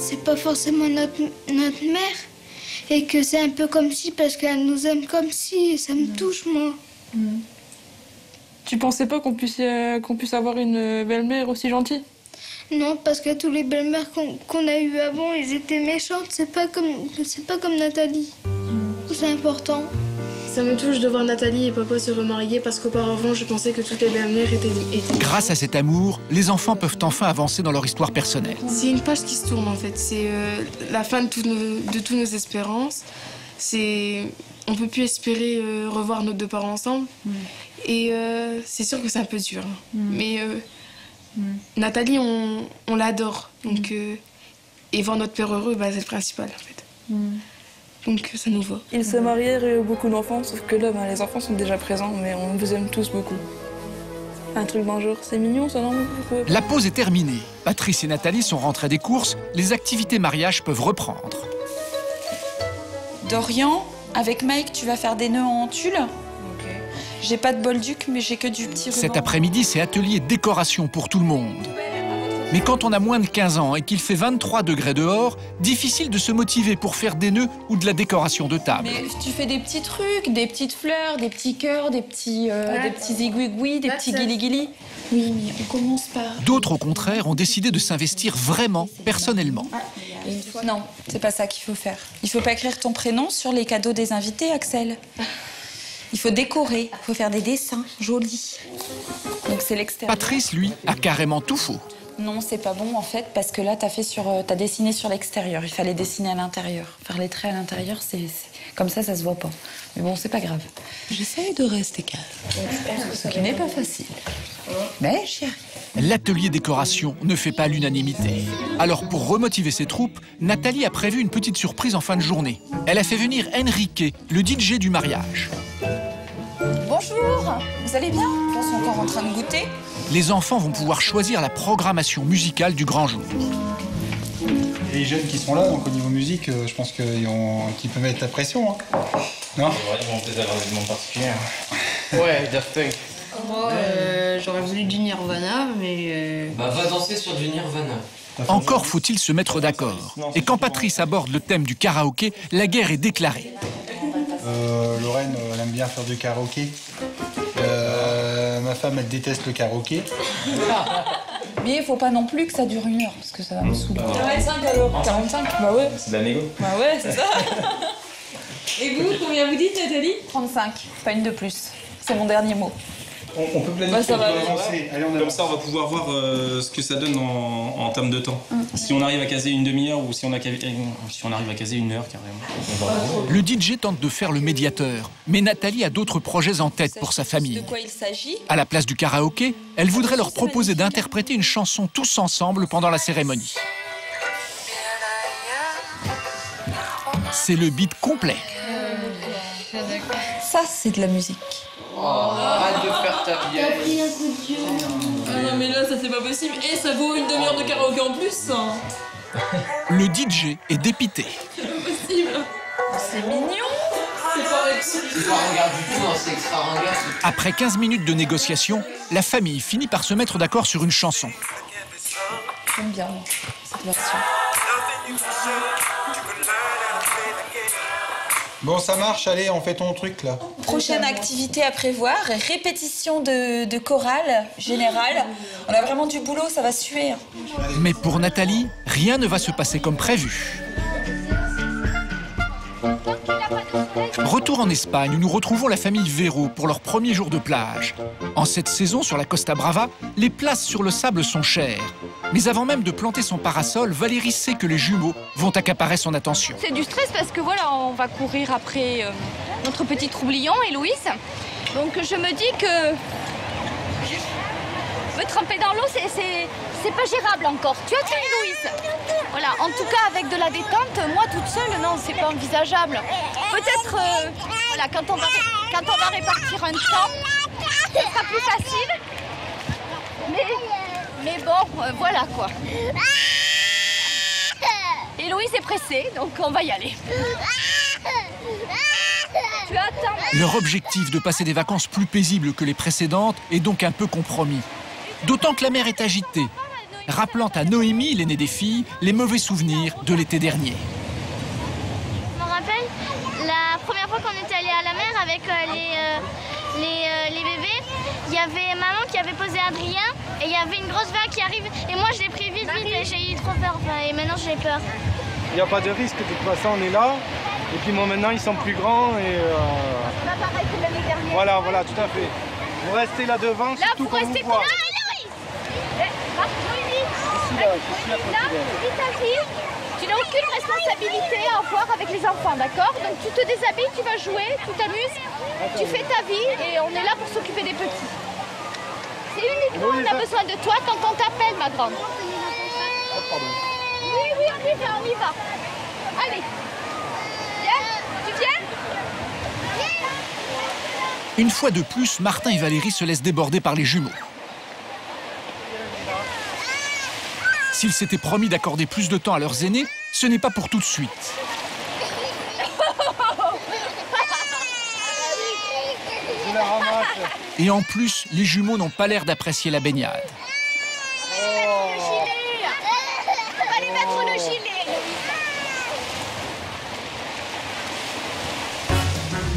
c'est pas forcément notre mère. Et que c'est un peu comme si, parce qu'elle nous aime comme si, et ça me touche, moi. Tu pensais pas qu'on puisse avoir une belle-mère aussi gentille? Non, parce que tous les belles-mères qu'on a eues avant, elles étaient méchantes. C'est pas comme Nathalie. C'est important. Ça me touche de voir Nathalie et papa se remarier parce qu'auparavant, je pensais que toutes les belles-mères étaient... Grâce à cet amour, les enfants peuvent enfin avancer dans leur histoire personnelle. C'est une page qui se tourne en fait. C'est la fin de toutes nos espérances. On peut plus espérer revoir nos deux parents ensemble. Et c'est sûr que c'est un peu dur. Mais Nathalie, on l'adore. Donc, et voir notre père heureux, c'est le principal en fait. Donc ça nous va. Ils se marièrent et ont beaucoup d'enfants, sauf que là, les enfants sont déjà présents, mais on vous aime tous beaucoup. Un truc d'un jour, c'est mignon, ça, non? La pause est terminée. Patrice et Nathalie sont rentrés des courses. Les activités mariage peuvent reprendre. Dorian, avec Mike, tu vas faire des nœuds en tulle. J'ai pas de bolduc, mais j'ai que du petit ruban. Cet après-midi, c'est atelier décoration pour tout le monde. Mais quand on a moins de 15 ans et qu'il fait 23 degrés dehors, difficile de se motiver pour faire des nœuds ou de la décoration de table. Mais tu fais des petits trucs, des petites fleurs, des petits cœurs, des petits igouigouis, des petits guili-guili. Oui, mais on commence par... D'autres, au contraire, ont décidé de s'investir vraiment, personnellement. Non, c'est pas ça qu'il faut faire. Il faut pas écrire ton prénom sur les cadeaux des invités, Axel. Il faut décorer, il faut faire des dessins jolis. Donc c'est l'extérieur. Patrice, lui, a carrément tout faux. Non, c'est pas bon en fait, parce que là, t'as dessiné sur l'extérieur. Il fallait dessiner à l'intérieur. Faire les traits à l'intérieur, comme ça se voit pas. Mais bon, c'est pas grave. J'essaye de rester calme, ce qui n'est pas facile. Mais j'y arrive. L'atelier décoration ne fait pas l'unanimité. Alors, pour remotiver ses troupes, Nathalie a prévu une petite surprise en fin de journée. Elle a fait venir Enrique, le DJ du mariage. Bonjour, vous allez bien? Ils sont encore en train de goûter. Les enfants vont pouvoir choisir la programmation musicale du grand jour. Et les jeunes qui sont là, donc au niveau musique, je pense qu'ils peuvent mettre la pression. Hein. Non? Ils vont peut-être avoir des demandes particulières. Ouais, Daft Punk. Moi, j'aurais voulu du Nirvana, mais... Va danser sur du Nirvana. Encore faut-il se mettre d'accord. Et quand Patrice aborde le thème du karaoké, la guerre est déclarée. Lorraine, elle aime bien faire du karaoké. Ma femme, elle déteste le karaoké. Mais il faut pas non plus que ça dure 1 heure, parce que ça va me saouler. 45 alors? 45? Bah ouais. C'est de la négo. Bah ouais, c'est ça. Et vous, combien vous dites, Nathalie? 35, pas une de plus. C'est mon dernier mot. On peut planifier, ça va avancer. Allez, comme ça on va pouvoir voir ce que ça donne en termes de temps. Si on arrive à caser une demi-heure ou si on arrive à caser 1 heure carrément. Le DJ tente de faire le médiateur, mais Nathalie a d'autres projets en tête pour sa famille. De quoi il s'agit? À la place du karaoké, elle voudrait leur proposer d'interpréter une chanson tous ensemble pendant la cérémonie. C'est le beat complet. Ça, c'est de la musique. Oh, arrête de faire ta vieille. Ah non, mais là, ça c'est pas possible. Et ça vaut 1 demi-heure de karaoké en plus. Le DJ est dépité. C'est pas possible. C'est mignon. C'est pas réussi. C'est pas ringard du tout, hein, c'est extra ringard. Après 15 minutes de négociation, la famille finit par se mettre d'accord sur une chanson. J'aime bien cette version. Bon, ça marche, allez, on fait ton truc, là. Prochaine activité à prévoir, répétition de chorale générale. On a vraiment du boulot, ça va suer. Mais pour Nathalie, rien ne va se passer comme prévu. Retour en Espagne, où nous retrouvons la famille Véro pour leur premier jour de plage. En cette saison, sur la Costa Brava, les places sur le sable sont chères. Mais avant même de planter son parasol, Valérie sait que les jumeaux vont accaparer son attention. C'est du stress parce que voilà, on va courir après notre petit troublion, Héloïse. Donc je me dis que me tremper dans l'eau, c'est pas gérable encore. Tu as dit, Héloïse? Voilà, en tout cas avec de la détente, moi toute seule, non, c'est pas envisageable. Peut-être, voilà, quand on va répartir un temps, ce sera plus facile. Mais bon, voilà quoi. Héloïse est pressée, donc on va y aller. Tu attends. Leur objectif de passer des vacances plus paisibles que les précédentes est donc un peu compromis. D'autant que la mer est agitée. rappelant à Noémie, l'aînée des filles, les mauvais souvenirs de l'été dernier. Je me rappelle la première fois qu'on était allé à la mer avec les bébés, il y avait maman qui avait posé Adrien et il y avait une grosse vague qui arrive et moi je l'ai pris vite et j'ai eu trop peur et maintenant j'ai peur. Il n'y a pas de risque, de toute façon on est là et puis bon, maintenant ils sont plus grands et Pas pareil que l'année dernière. voilà, tout à fait. Vous restez là devant, Là surtout vous quand restez vous voit. Tu n'as aucune responsabilité à avoir avec les enfants, d'accord? Donc tu te déshabilles, tu vas jouer, tu t'amuses, tu fais ta vie et on est là pour s'occuper des petits. C'est uniquement on a besoin de toi quand on t'appelle, ma grande. Oui, on y va. Allez. Viens, tu viens? Une fois de plus, Martin et Valérie se laissent déborder par les jumeaux. S'ils s'étaient promis d'accorder plus de temps à leurs aînés, ce n'est pas pour tout de suite. Et en plus, les jumeaux n'ont pas l'air d'apprécier la baignade. On va lui mettre le gilet.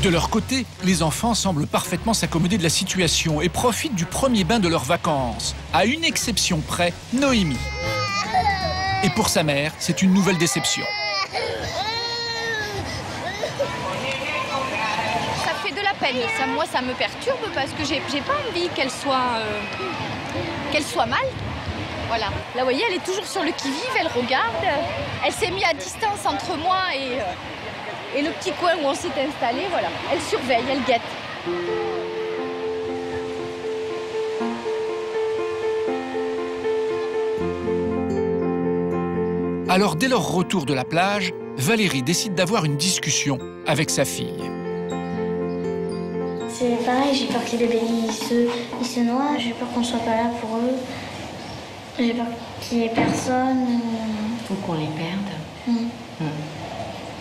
De leur côté, les enfants semblent parfaitement s'accommoder de la situation et profitent du premier bain de leurs vacances. À une exception près, Noémie. Et pour sa mère, c'est une nouvelle déception. Ça fait de la peine. Moi, ça me perturbe parce que j'ai pas envie qu'elle soit mal. Voilà. Là, vous voyez, elle est toujours sur le qui-vive, elle regarde. Elle s'est mise à distance entre moi et le petit coin où on s'est installé. Voilà. Elle surveille, elle guette. Alors, dès leur retour de la plage, Valérie décide d'avoir une discussion avec sa fille. C'est pareil, j'ai peur que les bébés ils se noient, j'ai peur qu'on soit pas là pour eux. J'ai peur qu'il n'y ait personne. Faut qu'on les perde.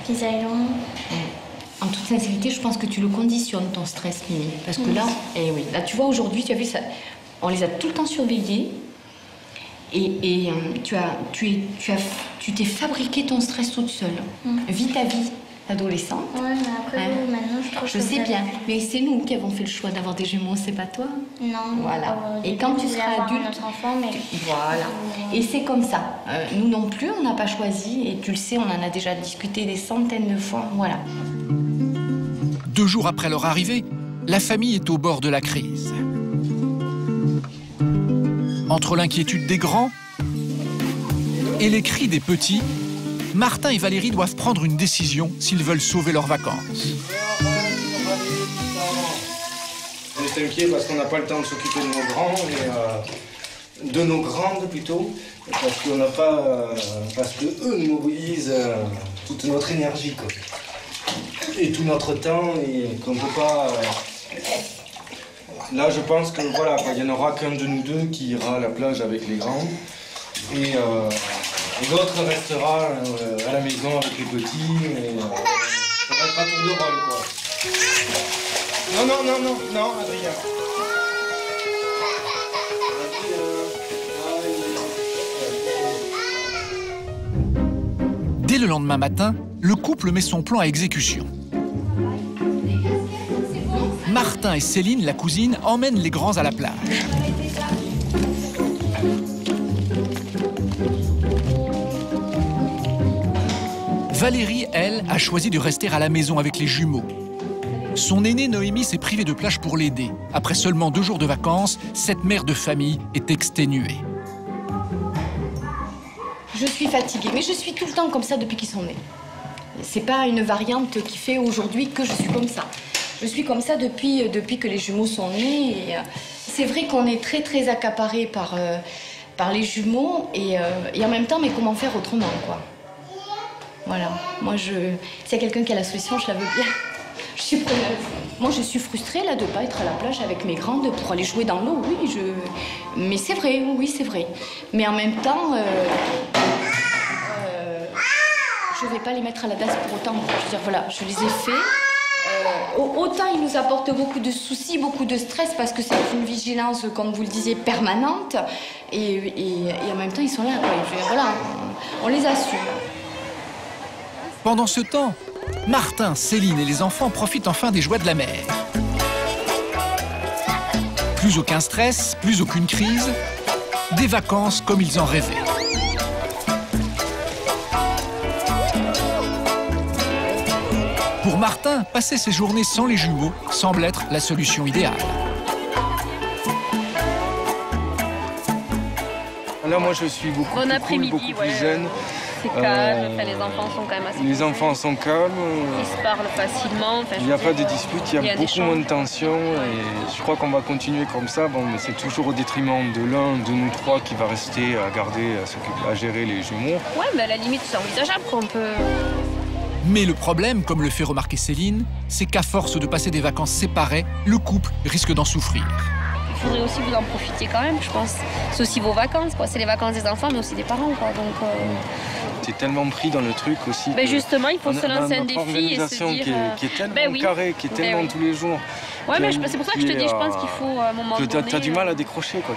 Qu'ils aillent loin. En toute sincérité, je pense que tu le conditionnes, ton stress, Mimi. Parce que là, là, tu vois, aujourd'hui, tu as vu ça. On les a tout le temps surveillés. Et tu t'es fabriqué ton stress toute seule. Vis ta vie d'adolescente. Ouais, mais après, maintenant, je trouve que je sais bien, mais c'est nous qui avons fait le choix d'avoir des jumeaux, c'est pas toi. Non. Voilà. Et quand tu seras adulte, notre enfant, mais... voilà. Et c'est comme ça. Nous non plus, on n'a pas choisi. Et tu le sais, on en a déjà discuté des centaines de fois. Voilà. 2 jours après leur arrivée, la famille est au bord de la crise. Entre l'inquiétude des grands et les cris des petits, Martin et Valérie doivent prendre une décision s'ils veulent sauver leurs vacances. On est inquiets parce qu'on n'a pas le temps de s'occuper de nos grands, de nos grandes plutôt, parce qu'on n'a pas, parce que eux nous mobilisent toute notre énergie, quoi. Et tout notre temps, et qu'on ne peut pas. Là, je pense que voilà, il n'y en aura qu'un de nous deux qui ira à la plage avec les grands, et l'autre restera à la maison avec les petits, mais ça va être un tour de rôle, quoi. Non, Adrien. Dès le lendemain matin, le couple met son plan à exécution. Martin et Céline, la cousine, emmènent les grands à la plage. Valérie, elle, a choisi de rester à la maison avec les jumeaux. Son aînée Noémie s'est privée de plage pour l'aider. Après seulement 2 jours de vacances, cette mère de famille est exténuée. Je suis fatiguée, mais je suis tout le temps comme ça depuis qu'ils sont nés. C'est pas une variante qui fait aujourd'hui que je suis comme ça. Je suis comme ça depuis que les jumeaux sont nés. Et c'est vrai qu'on est très très accaparé par les jumeaux et en même temps, mais comment faire autrement, quoi. Voilà. Moi, s'il y a quelqu'un qui a la solution, je la veux bien. Je suis preneuse. Moi, je suis frustrée là de ne pas être à la plage avec mes grandes pour aller jouer dans l'eau. Oui, mais c'est vrai, oui, c'est vrai. Mais en même temps, je ne vais pas les mettre à la DAS pour autant. Je veux dire, voilà, je les ai faits. autant il nous apporte beaucoup de soucis, beaucoup de stress, parce que c'est une vigilance, comme vous le disiez, permanente. Et en même temps, ils sont là, quoi. Voilà, on les assume. Pendant ce temps, Martin, Céline et les enfants profitent enfin des joies de la mer. Plus aucun stress, plus aucune crise, des vacances comme ils en rêvaient. Pour Martin, passer ses journées sans les jumeaux semble être la solution idéale. Là, moi, je suis beaucoup plus cool, beaucoup plus zen. C'est calme, enfin, les enfants sont quand même assez Les enfants sont calmes. Ils se parlent facilement. Enfin, il n'y a pas de dispute, il y a beaucoup moins de tension. Et je crois qu'on va continuer comme ça. Bon, mais c'est toujours au détriment de l'un de nous trois qui va rester à garder, à gérer les jumeaux. Ouais, mais à la limite, c'est envisageable qu'on peut... Mais le problème, comme le fait remarquer Céline, c'est qu'à force de passer des vacances séparées, le couple risque d'en souffrir. Il faudrait aussi vous en profiter quand même, je pense. C'est aussi vos vacances, quoi. C'est les vacances des enfants, mais aussi des parents, quoi. Donc, T'es tellement pris dans le truc aussi. Ben justement, il faut se lancer un défi et se dire... qui est tellement carrée, qui est tellement tous les jours. Ouais, mais c'est pour ça que je te dis, je pense qu'il faut à un moment donné... T'as du mal à décrocher, quoi.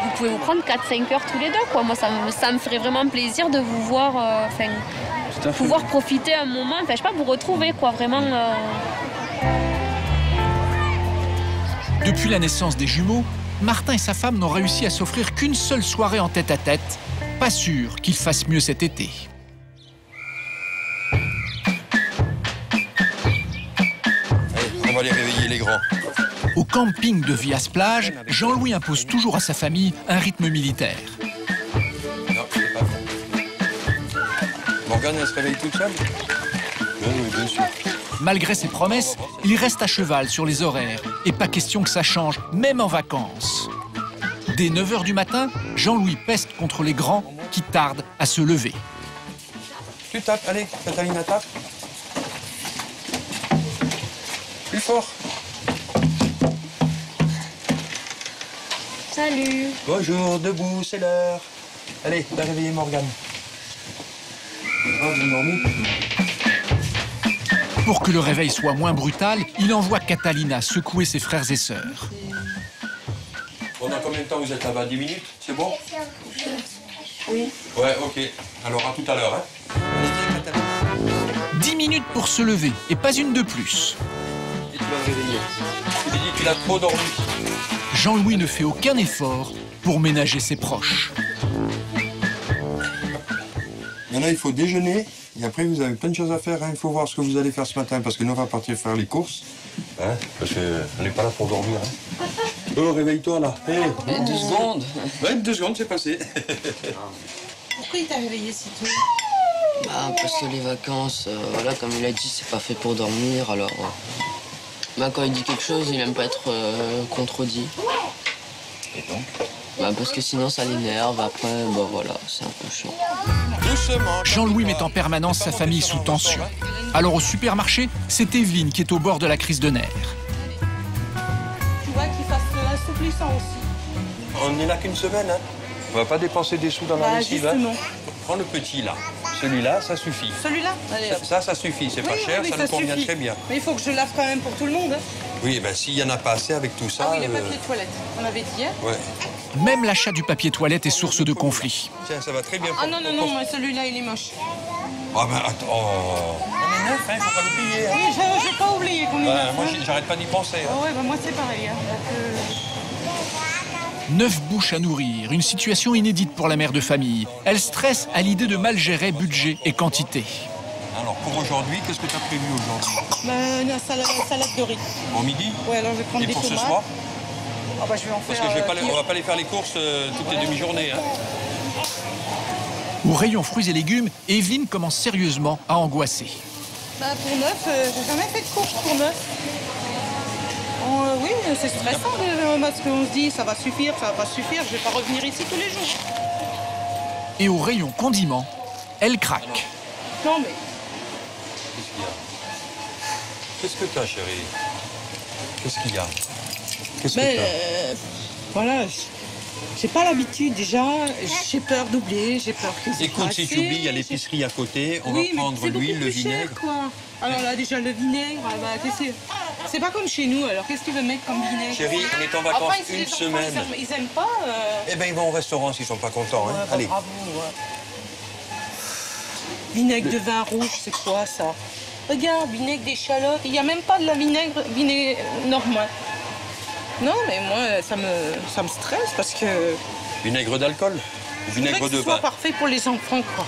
Vous pouvez vous prendre 4-5 heures tous les deux, quoi. Moi, ça me ferait vraiment plaisir de vous voir... pouvoir profiter un moment, enfin, je sais pas, vous retrouver, quoi, vraiment... Depuis la naissance des jumeaux, Martin et sa femme n'ont réussi à s'offrir qu'une seule soirée en tête-à-tête. Pas sûr qu'ils fassent mieux cet été. Allez, on va aller réveiller les grands. Au camping de Vias-Plage, Jean-Louis impose toujours à sa famille un rythme militaire. Non, c'est pas bon. Morgane, elle se réveille toute seule? Oui, bien sûr. Malgré ses promesses, il reste à cheval sur les horaires. Et pas question que ça change, même en vacances. Dès 9 h du matin, Jean-Louis peste contre les grands qui tardent à se lever. Tu tapes, allez, Catalina tape. Plus fort. Salut. Bonjour, debout, c'est l'heure. Allez, va réveiller Morgane. Oh, bien dormi. Pour que le réveil soit moins brutal, il envoie Catalina secouer ses frères et sœurs. Pendant combien de temps vous êtes là-bas? 10 minutes? C'est bon? Oui. Ouais, ok. Alors à tout à l'heure, hein. Allez, viens, Catalina. 10 minutes pour se lever, et pas une de plus. Et tu vas le réveiller. Je lui dis qu'il a trop dormi. Jean-Louis ne fait aucun effort pour ménager ses proches. Maintenant, il faut déjeuner. Et après, vous avez plein de choses à faire. Hein. Il faut voir ce que vous allez faire ce matin parce que nous, on va partir faire les courses. Hein, parce qu'on n'est pas là pour dormir. Hein. Oh, réveille-toi là. Hey. 2 secondes. Ouais, 2 secondes, c'est passé. Pourquoi il t'a réveillé si tôt? Bah, parce que les vacances, voilà, comme il a dit, c'est pas fait pour dormir. Alors, bah, quand il dit quelque chose, il aime pas être contredit. Et donc? Bah, parce que sinon, ça l'énerve. Après, bah voilà, c'est un peu chiant. Jean-Louis met en permanence sa famille sous tension. Alors au supermarché, c'est Evelyne qui est au bord de la crise de nerfs. Tu vois qu'il fasse l'assouplissant aussi. On n'est là qu'une semaine, hein. On va pas dépenser des sous dans la lessive, hein. Prends le petit là. Celui-là, ça suffit. Celui-là? Allez, hop. Ça suffit. C'est pas cher, ça nous convient très bien. Mais il faut que je lave quand même pour tout le monde. Hein. Oui, ben s'il y en a pas assez avec tout ça. Ah oui, le papier toilette. On avait dit hier. Ouais. Même l'achat du papier toilette est source de conflits. Tiens, ça va très bien. Ah non, non, non, moi, celui-là, il est moche. Ah ben attends. On est neuf, hein, faut pas l'oublier. Hein. Oui, j'ai pas oublié qu'on est neuf. Moi, hein. j'arrête pas d'y penser. Hein. Ah ouais, ben moi, c'est pareil. Hein. 9 bouches à nourrir, une situation inédite pour la mère de famille. Elle stresse à l'idée de mal gérer budget et quantité. Alors pour aujourd'hui, qu'est-ce que tu as prévu aujourd'hui? La salade de riz. Au midi? Ouais, alors je vais prendre des tomates. Et pour ce soir? Ah bah je vais en faire. Parce que on va pas aller faire les courses toutes les demi-journées. Hein. Au rayon fruits et légumes, Evelyne commence sérieusement à angoisser. Bah pour 9, j'ai jamais fait de courses pour 9. Oui, c'est stressant parce qu'on se dit ça va suffire, ça va pas suffire, je vais pas revenir ici tous les jours. Et au rayon condiments, elle craque. Non mais... Qu'est-ce que t'as, chérie? Qu'est-ce qu'il y a? Qu'est-ce que voilà, J'ai pas l'habitude déjà, j'ai peur d'oublier, j'ai peur que c'est Écoute, si tu oublies, il y a l'épicerie à côté, on va prendre l'huile, le vinaigre. Quoi. Alors là, déjà le vinaigre, c'est pas comme chez nous, alors qu'est-ce que tu veux mettre comme vinaigre? Chérie, on est en vacances une semaine. Ils aiment pas. Eh ben, ils vont au restaurant s'ils sont pas contents. Hein. Allez. Bravo, Vinaigre de vin rouge, c'est quoi ça? Regarde, vinaigre d'échalote, il n'y a même pas de la vinaigre normal. Non, mais moi, ça me stresse parce que... Vinaigre d'alcool ou vinaigre de vin? Soit parfait pour les enfants, quoi.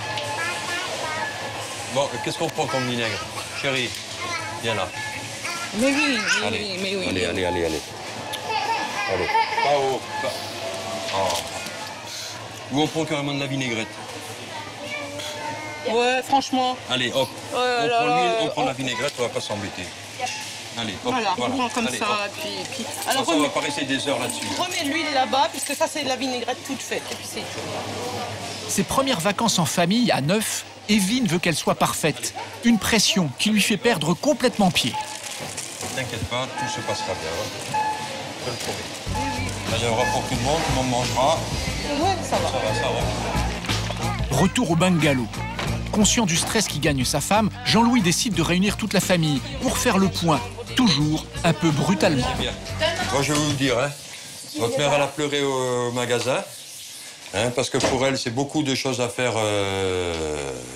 Bon, qu'est-ce qu'on prend comme vinaigre? Chérie, viens là. Mais oui, allez. mais oui. Allez. Allez. Pas haut. Oh. Ou on prend carrément de la vinaigrette? Ouais, franchement. Allez, hop. On prend l'huile, on prend la vinaigrette, on va pas s'embêter. Allez, hop, voilà. On prend comme allez, ça, hop. puis... Alors, ça, on va pas rester des heures là-dessus. Remets l'huile là-bas, puisque ça, c'est de la vinaigrette toute faite. Et puis c'est tout. Ses premières vacances en famille, à 9, Evelyne veut qu'elle soit parfaite. Une pression qui lui fait perdre complètement pied. T'inquiète pas, tout se passera bien. Je te le promets. Il y aura pour tout le monde mangera. Ouais, ça va. Ça va. Retour au bungalow. Conscient du stress qui gagne sa femme, Jean-Louis décide de réunir toute la famille pour faire le point, toujours un peu brutalement. Bien. Moi, je vais vous le dire, hein. Votre mère, elle a pleuré au magasin, hein, parce que pour elle, c'est beaucoup de choses à faire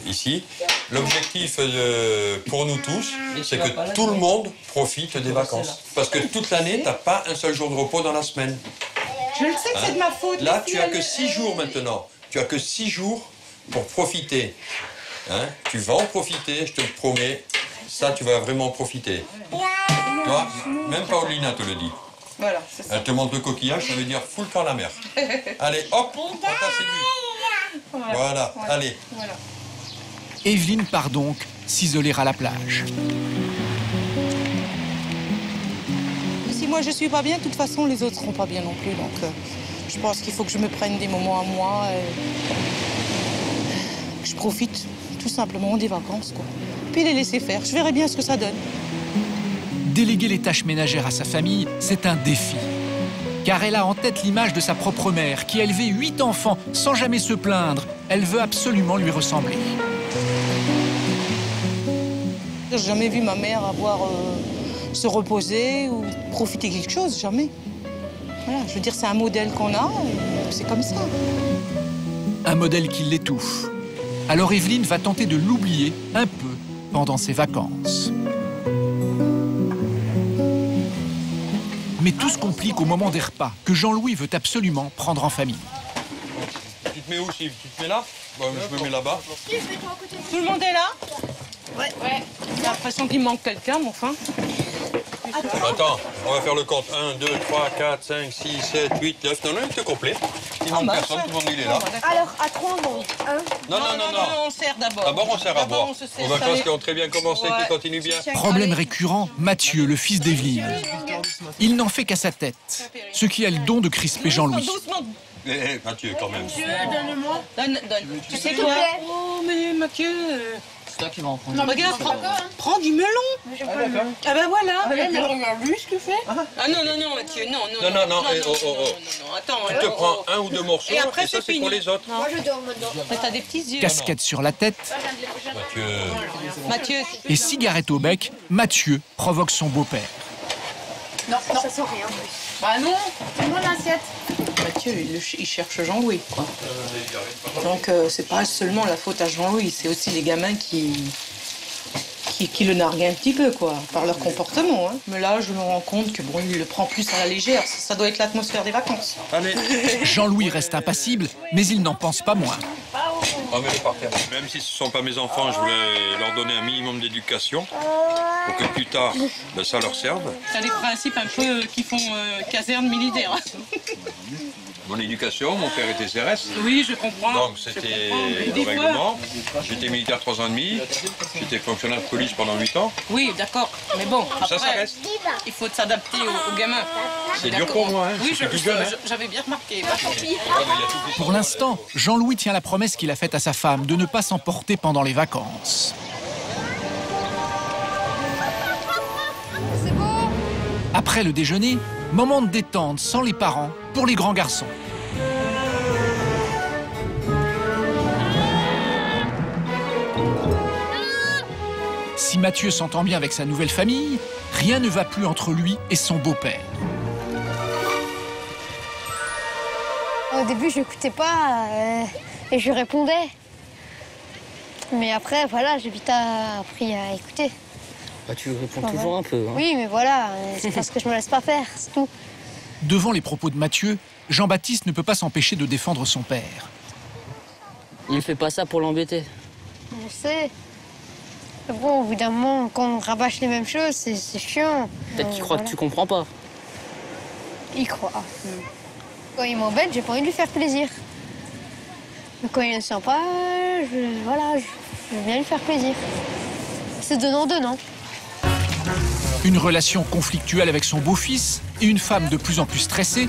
ici. L'objectif pour nous tous, c'est que tout le monde profite des vacances. Parce que toute l'année, t'as pas un seul jour de repos dans la semaine. Je le sais que c'est de ma faute. Là, tu as que 6 jours maintenant. Tu as que 6 jours pour profiter. Hein? Tu vas en profiter, je te le promets. Ça, tu vas vraiment profiter. Toi, même Paulina te le dit. Voilà, c'est ça. Elle te montre le coquillage, ça veut dire full camp la mer. Allez, hop, on t'a séduit. Voilà, allez. Voilà. Evelyne part donc s'isoler à la plage. Si moi je suis pas bien, de toute façon les autres seront pas bien non plus. Donc je pense qu'il faut que je me prenne des moments à moi. Que je profite tout simplement des vacances, quoi. Puis les laisser faire. Je verrai bien ce que ça donne. Déléguer les tâches ménagères à sa famille, c'est un défi. Car elle a en tête l'image de sa propre mère, qui a élevé 8 enfants sans jamais se plaindre. Elle veut absolument lui ressembler. J'ai jamais vu ma mère avoir se reposer ou profiter de quelque chose, jamais. Voilà, je veux dire, c'est un modèle qu'on a, c'est comme ça. Un modèle qui l'étouffe. Alors Evelyne va tenter de l'oublier un peu pendant ses vacances. Mais tout se complique au moment des repas, que Jean-Louis veut absolument prendre en famille. Tu te mets où, Steve? Tu te mets là? Bon, je me mets là-bas. Tout le monde est là? Ouais. J'ai l'impression qu'il manque quelqu'un, mais enfin. Attends, on va faire le compte. 1, 2, 3, 4, 5, 6, 7, 8, 9. Non, il est complet. Il manque personne, tout le monde il est là. Alors, à 3, non. Non, on sert d'abord. D'abord, on sert à boire. Aux vacances qui ont très bien commencé, qui continuent bien. Problème récurrent, Mathieu, le fils d'Evelyne. Il n'en fait qu'à sa tête, ce qui a le don de crisper Jean-Louis. Mathieu, quand même. Mathieu, donne-moi. Donne. Tu sais quoi? Oh, mais Mathieu... C'est toi qui vas en prendre. Non, regarde, prends du melon. Ah ben voilà. Mais regarde lui ce qu'il fait. Ah non, Mathieu, non. Non, Attends. Tu te prends un ou deux morceaux et après, ça, c'est pour les autres. Moi, je dors maintenant. Mais t'as des petits yeux. Casquette sur la tête Mathieu. et cigarette au bec, Mathieu provoque son beau-père. Non, ça sent rien. Bah non, c'est mon assiette. Mathieu, il cherche Jean-Louis, quoi. Donc, c'est pas seulement la faute à Jean-Louis, c'est aussi les gamins qui le narguent un petit peu, quoi, par leur comportement. Hein. Mais là, je me rends compte que bon, il le prend plus à la légère. Ça doit être l'atmosphère des vacances. Allez. Jean-Louis reste impassible, mais il n'en pense pas moins. Remets-le par terre. Même si ce ne sont pas mes enfants, je voulais leur donner un minimum d'éducation pour que plus tard, ça leur serve. C'est des principes un peu qui font caserne militaire. Mon éducation, mon père était CRS. Oui, je comprends. Donc c'était le règlement. J'étais militaire 3 ans et demi. J'étais fonctionnaire de police pendant 8 ans. Oui, d'accord. Mais bon, après, ça reste. Il faut s'adapter aux gamins. C'est dur pour moi, hein. Oui, j'avais bien remarqué. Pour l'instant, Jean-Louis tient la promesse qu'il a faite à sa femme de ne pas s'emporter pendant les vacances. C'est bon. Après le déjeuner, moment de détente sans les parents pour les grands garçons. Si Mathieu s'entend bien avec sa nouvelle famille, rien ne va plus entre lui et son beau-père. Au début, je n'écoutais pas et je répondais. Mais après, voilà, j'ai vite appris à écouter. Bah, tu réponds toujours un peu. Hein. Oui, mais voilà, c'est parce que je me laisse pas faire, c'est tout. Devant les propos de Mathieu, Jean-Baptiste ne peut pas s'empêcher de défendre son père. Il ne fait pas ça pour l'embêter. Je sais. Mais bon, au bout d'un moment, quand on rabâche les mêmes choses, c'est chiant. Peut-être qu'il croit que tu comprends pas. Il croit. Quand il m'embête, j'ai pas envie de lui faire plaisir. Mais quand il est sympa, je veux bien lui faire plaisir. C'est donnant-donnant. Une relation conflictuelle avec son beau-fils et une femme de plus en plus stressée.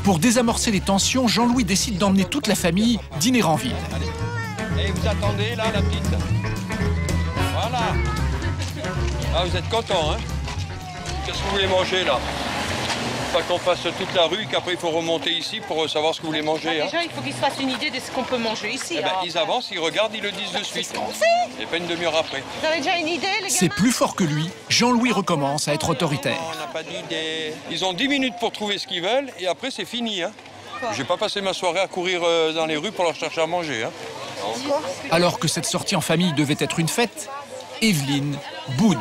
Pour désamorcer les tensions, Jean-Louis décide d'emmener toute la famille dîner en ville. Et vous attendez là, la petite. Voilà. Ah, vous êtes content, hein? Qu'est-ce que vous voulez manger là? Pas qu'on fasse toute la rue, qu'après il faut remonter ici pour savoir ce que vous voulez manger. Déjà, il faut qu'ils se fassent une idée de ce qu'on peut manger ici. Eh ben, ils avancent, ils regardent, ils le disent de suite. Et pas une demi-heure après. Vous avez déjà une idée, les gars? C'est plus fort que lui, Jean-Louis recommence à être autoritaire. On n'a pas d'idée. Ils ont 10 minutes pour trouver ce qu'ils veulent et après c'est fini. Hein. Je vais pas passer ma soirée à courir dans les rues pour leur chercher à manger. Hein. Alors que cette sortie en famille devait être une fête, Evelyne boude.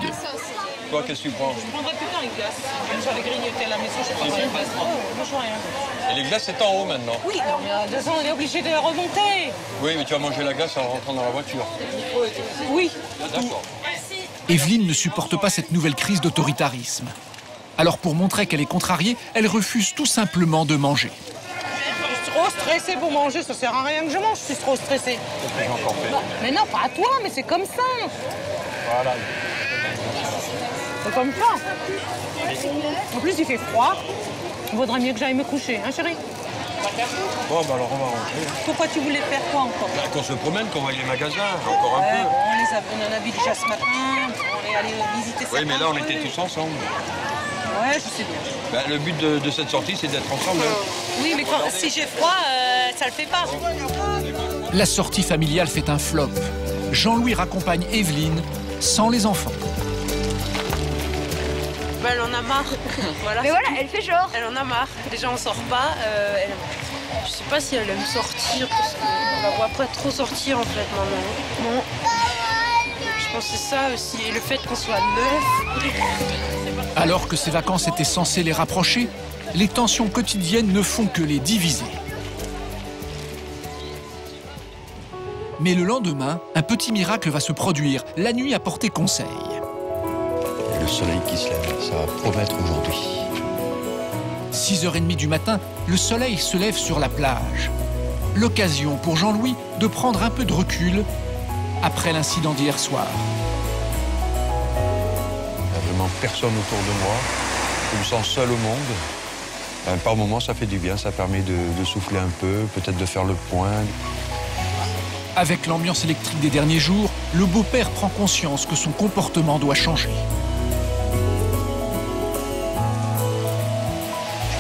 Toi, qu'est-ce que tu prends? Je prendrais plutôt les glaces. J'avais grignoté à la maison, je prendrais les glaces. Moi, je vois rien. Et les glaces, c'est en haut maintenant? Oui, non, mais à 2 ans, on est obligé de remonter. Oui, mais tu vas manger la glace en rentrant dans la voiture. Oui. D'accord. Evelyne ne supporte pas cette nouvelle crise d'autoritarisme. Alors pour montrer qu'elle est contrariée, elle refuse tout simplement de manger. Je suis trop stressée pour manger, ça sert à rien que je mange, je suis trop stressée. Mais non, pas à toi, mais c'est comme ça. Voilà. C'est comme ça. En plus, il fait froid. Il vaudrait mieux que j'aille me coucher, hein chérie? Bon, bah alors on va rentrer. Pourquoi tu voulais faire quoi encore? Bah, qu'on se promène, qu'on va les magasins, encore un peu. On en a vu déjà ce matin, on est allé visiter ça. Oui, mais là, on était tous ensemble. Ouais, je sais bien. Bah, le but de cette sortie, c'est d'être ensemble. Oui, mais si j'ai froid, ça le fait pas. La sortie familiale fait un flop. Jean-Louis raccompagne Evelyne sans les enfants. Bah, elle en a marre. Voilà. Mais voilà, elle fait genre. Elle en a marre. Déjà, on sort pas. Je sais pas si elle aime sortir parce qu'on la voit pas trop sortir en fait maintenant. Non. Je pense que c'est ça aussi. Et le fait qu'on soit neuf. Alors que ces vacances étaient censées les rapprocher, les tensions quotidiennes ne font que les diviser. Mais le lendemain, un petit miracle va se produire. La nuit a porté conseil. Le soleil qui se lève, ça va promettre aujourd'hui. 6h30 du matin, le soleil se lève sur la plage. L'occasion pour Jean-Louis de prendre un peu de recul après l'incident d'hier soir. Il n'y a vraiment personne autour de moi. Je me sens seul au monde. Par moments, ça fait du bien, ça permet de souffler un peu, peut-être de faire le point. Avec l'ambiance électrique des derniers jours, le beau-père prend conscience que son comportement doit changer.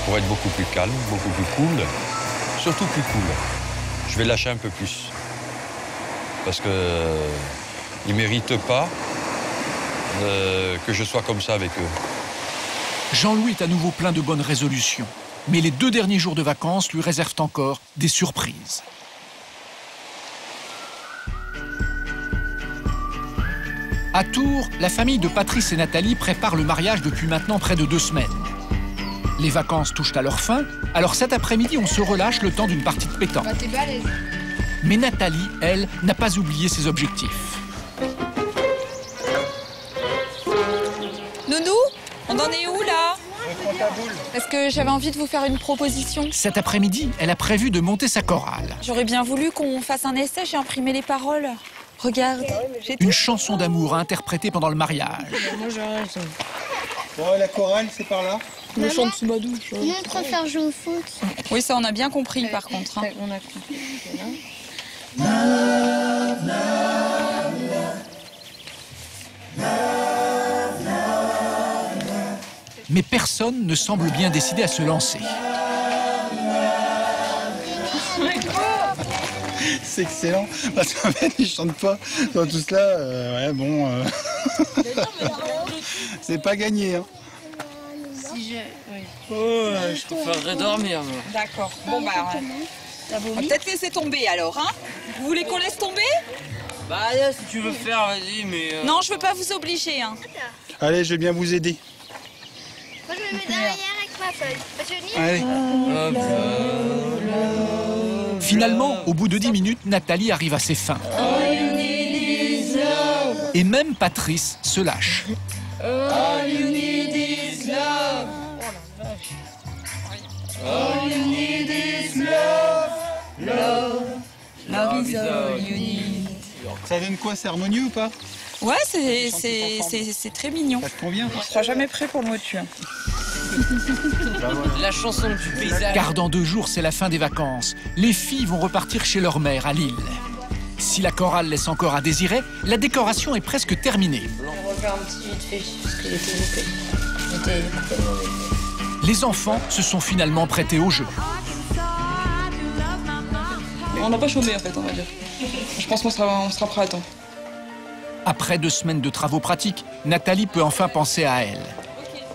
Pour être beaucoup plus calme, beaucoup plus cool, surtout plus cool. Je vais lâcher un peu plus. Parce que ils ne méritent pas que je sois comme ça avec eux. Jean-Louis est à nouveau plein de bonnes résolutions. Mais les 2 derniers jours de vacances lui réservent encore des surprises. À Tours, la famille de Patrice et Nathalie prépare le mariage depuis maintenant près de 2 semaines. Les vacances touchent à leur fin, alors cet après-midi, on se relâche le temps d'une partie de pétanque. Bah, t'es balèze. Mais Nathalie, elle, n'a pas oublié ses objectifs. Nounou, on en est où là? Parce que j'avais envie de vous faire une proposition. Cet après-midi, elle a prévu de monter sa chorale. J'aurais bien voulu qu'on fasse un essai, j'ai imprimé les paroles. Regarde. Une chanson d'amour à interpréter pendant le mariage. Moi j'ai raison. Bon, la chorale, c'est par là. Je chante sous ma douche. Nous, on préfère jouer au foot. Oui, ça on a bien compris par contre. Hein. On a compris. Mais personne ne semble bien décidé à se lancer. C'est excellent. Parce qu'en fait, ils chantent pas dans tout cela. Ouais, bon. C'est pas gagné. Hein. Si je... Ouais, je préférerais dormir. D'accord. Bon, bah, on va peut-être laisser tomber alors. Hein. Vous voulez qu'on laisse tomber? Bah, si tu veux faire, vas-y, mais... Non, je veux pas vous obliger. Hein. Allez, je vais bien vous aider. Moi, je me mets derrière avec ma feuille. Allez. Finalement, au bout de 10 minutes, Nathalie arrive à ses fins. Et même Patrice se lâche. All you need is love. All you need is love. Love. Love is all you need. Ça donne quoi? C'est harmonieux ou pas? Ouais, c'est très mignon. Ça te convient? On sera jamais prêt pour le motu. Hein. La chanson du paysage. Car dans 2 jours, c'est la fin des vacances. Les filles vont repartir chez leur mère à Lille. Si la chorale laisse encore à désirer, la décoration est presque terminée. On va faire un petit vite fait parce qu'il était loupé. Il était complètement loupé. Les enfants se sont finalement prêtés au jeu. On n'a pas chômé en fait, on va dire. Je pense qu'on sera prêt à temps. Après 2 semaines de travaux pratiques, Nathalie peut enfin penser à elle.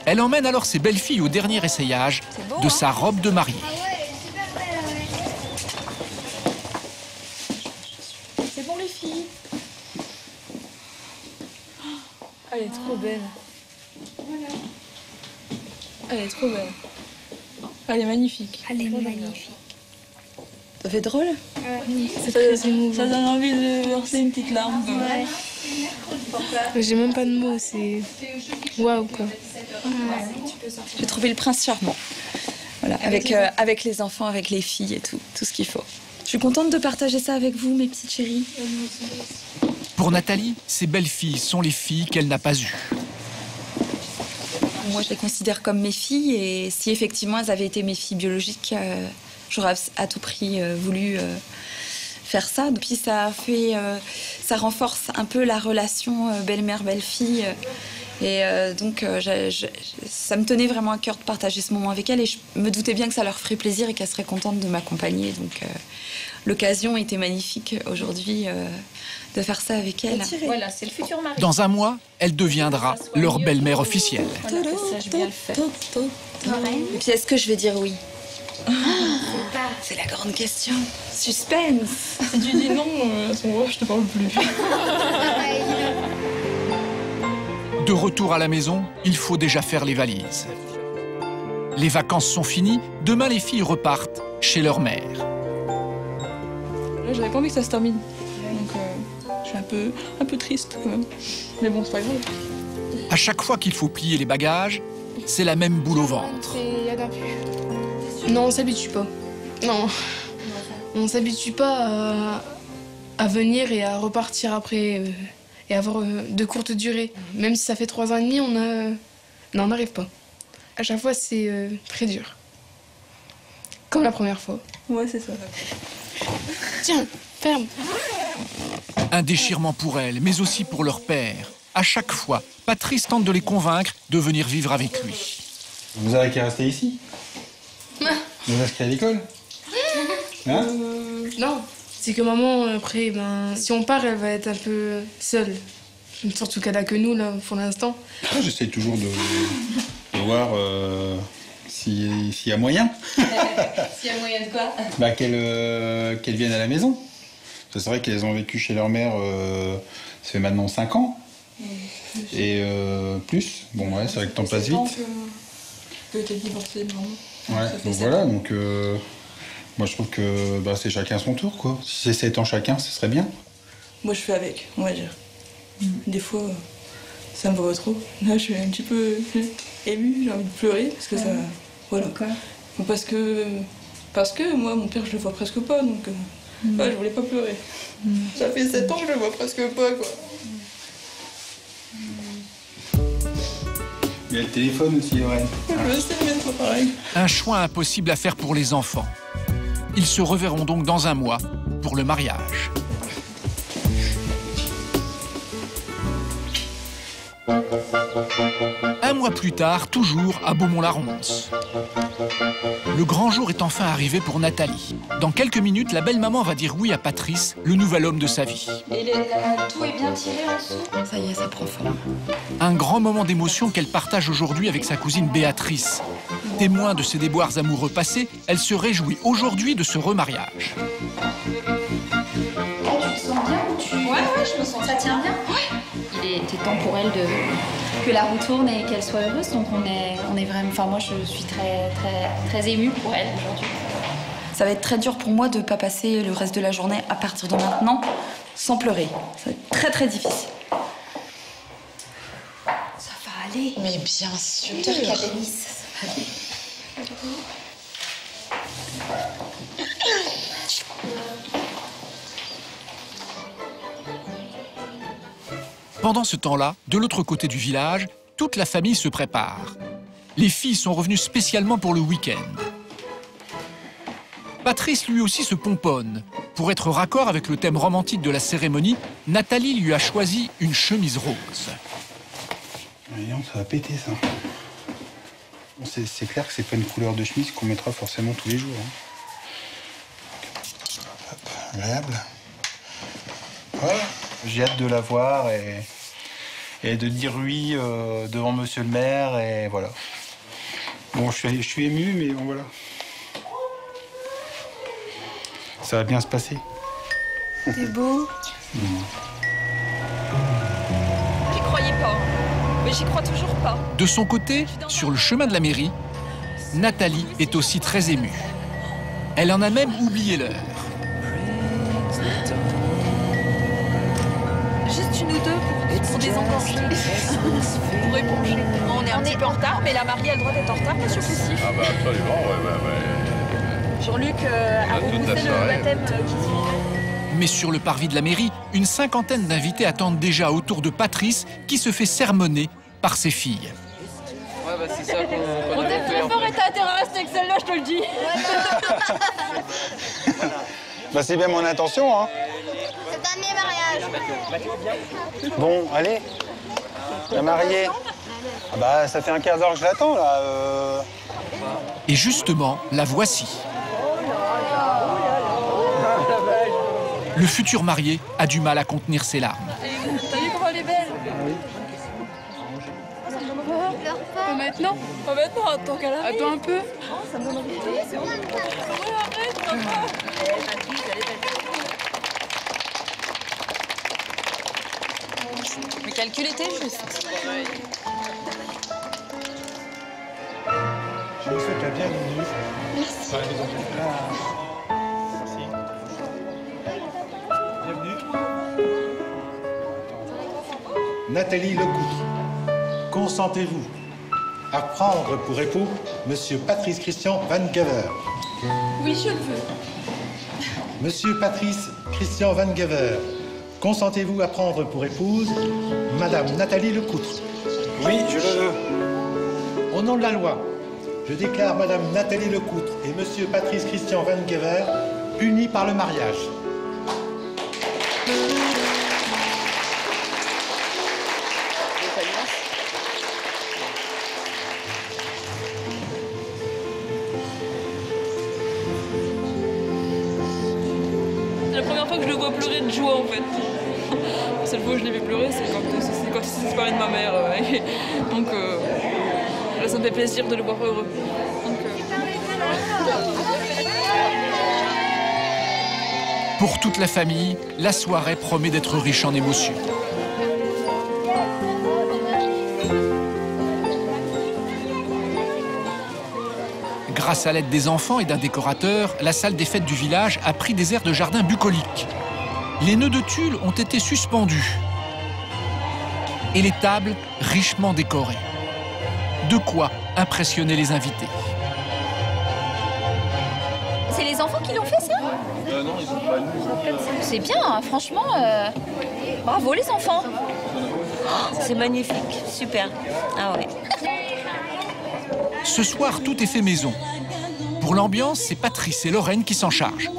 Elle emmène alors ses belles-filles au dernier essayage de sa robe de mariée. C'est bon les filles. Elle est trop belle. Elle est trop belle. Elle est magnifique. Elle est magnifique. Ça fait drôle? Ouais. Ça donne envie de verser une petite larme. Ouais. J'ai même pas de mots, c'est waouh quoi. J'ai trouvé le prince charmant. Voilà, avec les enfants, avec les filles et tout ce qu'il faut. Je suis contente de partager ça avec vous, mes petites chéries. Pour Nathalie, ces belles-filles sont les filles qu'elle n'a pas eues. Moi, je les considère comme mes filles et si effectivement elles avaient été mes filles biologiques, j'aurais à tout prix voulu faire ça. Puis ça renforce un peu la relation belle-mère-belle-fille. Et donc, ça me tenait vraiment à cœur de partager ce moment avec elles et je me doutais bien que ça leur ferait plaisir et qu'elles seraient contentes de m'accompagner. Donc, l'occasion était magnifique aujourd'hui de faire ça avec elles. Voilà, c'est le futur mari. Dans un mois, elle deviendra leur belle-mère officielle. Voilà, que sache bien le faire. Et puis, est-ce que je vais dire oui? C'est la grande question. Suspense. Si tu dis non, à ce moment-là, je te parle plus. De retour à la maison, il faut déjà faire les valises. Les vacances sont finies, demain les filles repartent chez leur mère. Là, j'avais pas envie que ça se termine. Donc, je suis un peu triste quand même. Mais bon, c'est pas grave. À chaque fois qu'il faut plier les bagages, c'est la même boule au ventre. Non, on s'habitue pas. Non. On s'habitue pas à venir et à repartir après et avoir de courtes durées. Même si ça fait 3 ans et demi, on n'en arrive pas. À chaque fois, c'est très dur. Comme la première fois. Ouais, c'est ça. Tiens, ferme. Un déchirement pour elle, mais aussi pour leur père. À chaque fois, Patrice tente de les convaincre de venir vivre avec lui. Vous avez qu'à rester ici? Vous inscrire à l'école? Hein? Non, c'est que maman, après, si on part, elle va être un peu seule. Surtout qu'elle a que nous, là, pour l'instant. J'essaie toujours de voir s'il y a moyen. S'il y a moyen de quoi? Qu'elles viennent à la maison. C'est vrai qu'elles ont vécu chez leur mère, ça fait maintenant 5 ans. Et plus. Bon, ouais, c'est vrai que le temps passe vite. Que t'es divorcée, maman. Ouais, donc voilà, donc moi je trouve que c'est chacun son tour, quoi. Si c'est 7 ans chacun, ce serait bien. Moi je fais avec, on va dire. Des fois, ça me va trop. Là je suis un petit peu émue, j'ai envie de pleurer, parce que ça... Voilà. Parce que moi, mon père, je le vois presque pas, donc je voulais pas pleurer. Ça fait 7 ans que je le vois presque pas, quoi. Il y a le téléphone aussi, Lorraine. Je sais, mais c'est pas pareil. Un choix impossible à faire pour les enfants. Ils se reverront donc dans un mois pour le mariage. Un mois plus tard, toujours à Beaumont-la-Ronce. Le grand jour est enfin arrivé pour Nathalie. Dans quelques minutes, la belle-maman va dire oui à Patrice, le nouvel homme de sa vie. Et tout est bien tiré en dessous. Ça y est, ça prend forme. Un grand moment d'émotion qu'elle partage aujourd'hui avec sa cousine Béatrice. Témoin de ses déboires amoureux passés, elle se réjouit aujourd'hui de ce remariage. Tu te sens bien ou tu... Ouais, je me sens. Ça tient bien? Ouais. Il était temps pour elle que la roue tourne et qu'elle soit heureuse. Donc on est vraiment... Enfin, moi, je suis très émue pour elle aujourd'hui. Ça va être très dur pour moi de ne pas passer le reste de la journée à partir de maintenant sans pleurer. Ça va être très difficile. Ça va aller. Mais bien sûr. Ça va aller. Pendant ce temps-là, de l'autre côté du village, toute la famille se prépare. Les filles sont revenues spécialement pour le week-end. Patrice lui aussi se pomponne. Pour être raccord avec le thème romantique de la cérémonie, Nathalie lui a choisi une chemise rose. Voyons, ça va péter ça. C'est clair que c'est pas une couleur de chemise qu'on mettra forcément tous les jours. Hop, agréable. Voilà. J'ai hâte de la voir et de dire oui devant monsieur le maire et voilà. Bon, je suis ému, mais bon voilà. Ça va bien se passer. C'est beau. J'y croyais pas, mais j'y crois toujours pas. De son côté, sur le chemin de la mairie, Nathalie est aussi très émue. Elle en a même oublié l'heure. Juste une ou deux pour désengorger, pour éponger. On est un petit peu en retard, mais la mariée a le droit d'être en retard, monsieur Poussif. Ah bah absolument, ouais. Jean-Luc a repoussé le baptême qui suivait. Mais sur le parvis de la mairie, une cinquantaine d'invités attendent déjà autour de Patrice qui se fait sermonner par ses filles. Ouais, bah c'est ça qu'on On t'aime très fort et t'as intérêt à rester avec celle-là, je te le dis. Bah c'est bien mon intention, hein. C'est pas mes mariages. Bon, allez. La mariée. Ah bah ça fait un quart d'heure que je l'attends là. Et justement, la voici. Le futur marié a du mal à contenir ses larmes. T'as vu comment elle est belle? Maintenant? Pas maintenant, attends qu'elle arrive. Attends un peu. Ça me donne envie de pleurer, c'est bon. Arrête, papa. Le calcul était juste. Je vous souhaite la bienvenue. Merci. Merci. Bienvenue. Nathalie Lecoutre, consentez-vous à prendre pour époux Monsieur Patrice Christian Van Gaver? Oui, je le veux. Monsieur Patrice Christian Van Gaver, consentez-vous à prendre pour épouse Madame Nathalie Lecoutre? Oui, je le veux. Au nom de la loi, je déclare Madame Nathalie Lecoutre et Monsieur Patrice Christian Van Gaver unis par le mariage. C'est la première fois que je le vois pleurer de joie en fait. La seule fois que je l'ai vu pleurer, c'est quand il s'est séparé de ma mère. Donc là, ça me fait plaisir de le voir heureux. Pour toute la famille, la soirée promet d'être riche en émotions. Grâce à l'aide des enfants et d'un décorateur, la salle des fêtes du village a pris des airs de jardin bucolique. Les nœuds de tulle ont été suspendus et les tables richement décorées. De quoi impressionner les invités. C'est les enfants qui l'ont fait, ça? Non, ils sont pas nous. C'est bien, hein, franchement. Bravo, les enfants. C'est magnifique, super. Ah ouais. Ce soir, tout est fait maison. Pour l'ambiance, c'est Patrice et Lorraine qui s'en chargent.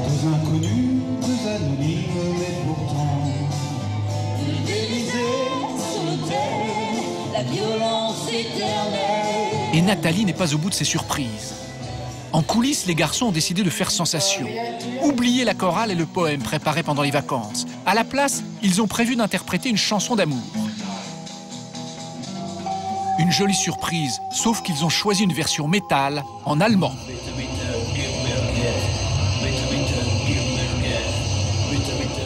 Deux inconnus, deux anonymes, mais pourtant Et Nathalie n'est pas au bout de ses surprises. En coulisses, les garçons ont décidé de faire sensation. Oublier la chorale et le poème préparé pendant les vacances. À la place, ils ont prévu d'interpréter une chanson d'amour. Une jolie surprise, sauf qu'ils ont choisi une version métal en allemand.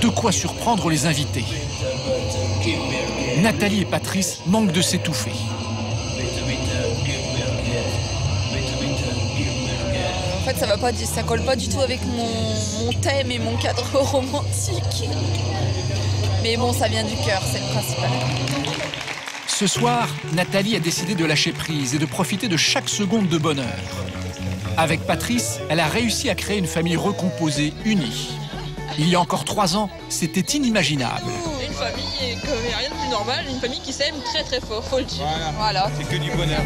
De quoi surprendre les invités. Nathalie et Patrice manquent de s'étouffer. En fait, ça colle pas du tout avec mon thème et mon cadre romantique. Mais bon, ça vient du cœur, c'est le principal. Ce soir, Nathalie a décidé de lâcher prise et de profiter de chaque seconde de bonheur. Avec Patrice, elle a réussi à créer une famille recomposée, unie. Il y a encore 3 ans, c'était inimaginable. Une famille, comme rien de plus normal, une famille qui s'aime très très fort, faut le dire. Voilà. C'est que du bonheur.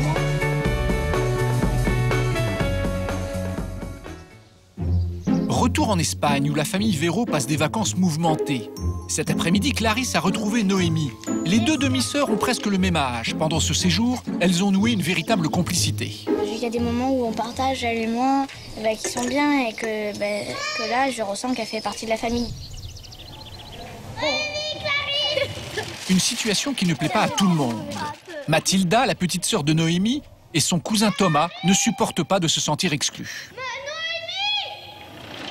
Retour en Espagne où la famille Véro passe des vacances mouvementées. Cet après-midi, Clarisse a retrouvé Noémie. Les deux demi-sœurs ont presque le même âge. Pendant ce séjour, elles ont noué une véritable complicité. Il y a des moments où on partage, elle et moi, qui sont bien et que là, je ressens qu'elle fait partie de la famille. Une situation qui ne plaît pas à tout le monde. Mathilda, la petite sœur de Noémie, et son cousin Thomas ne supportent pas de se sentir exclus.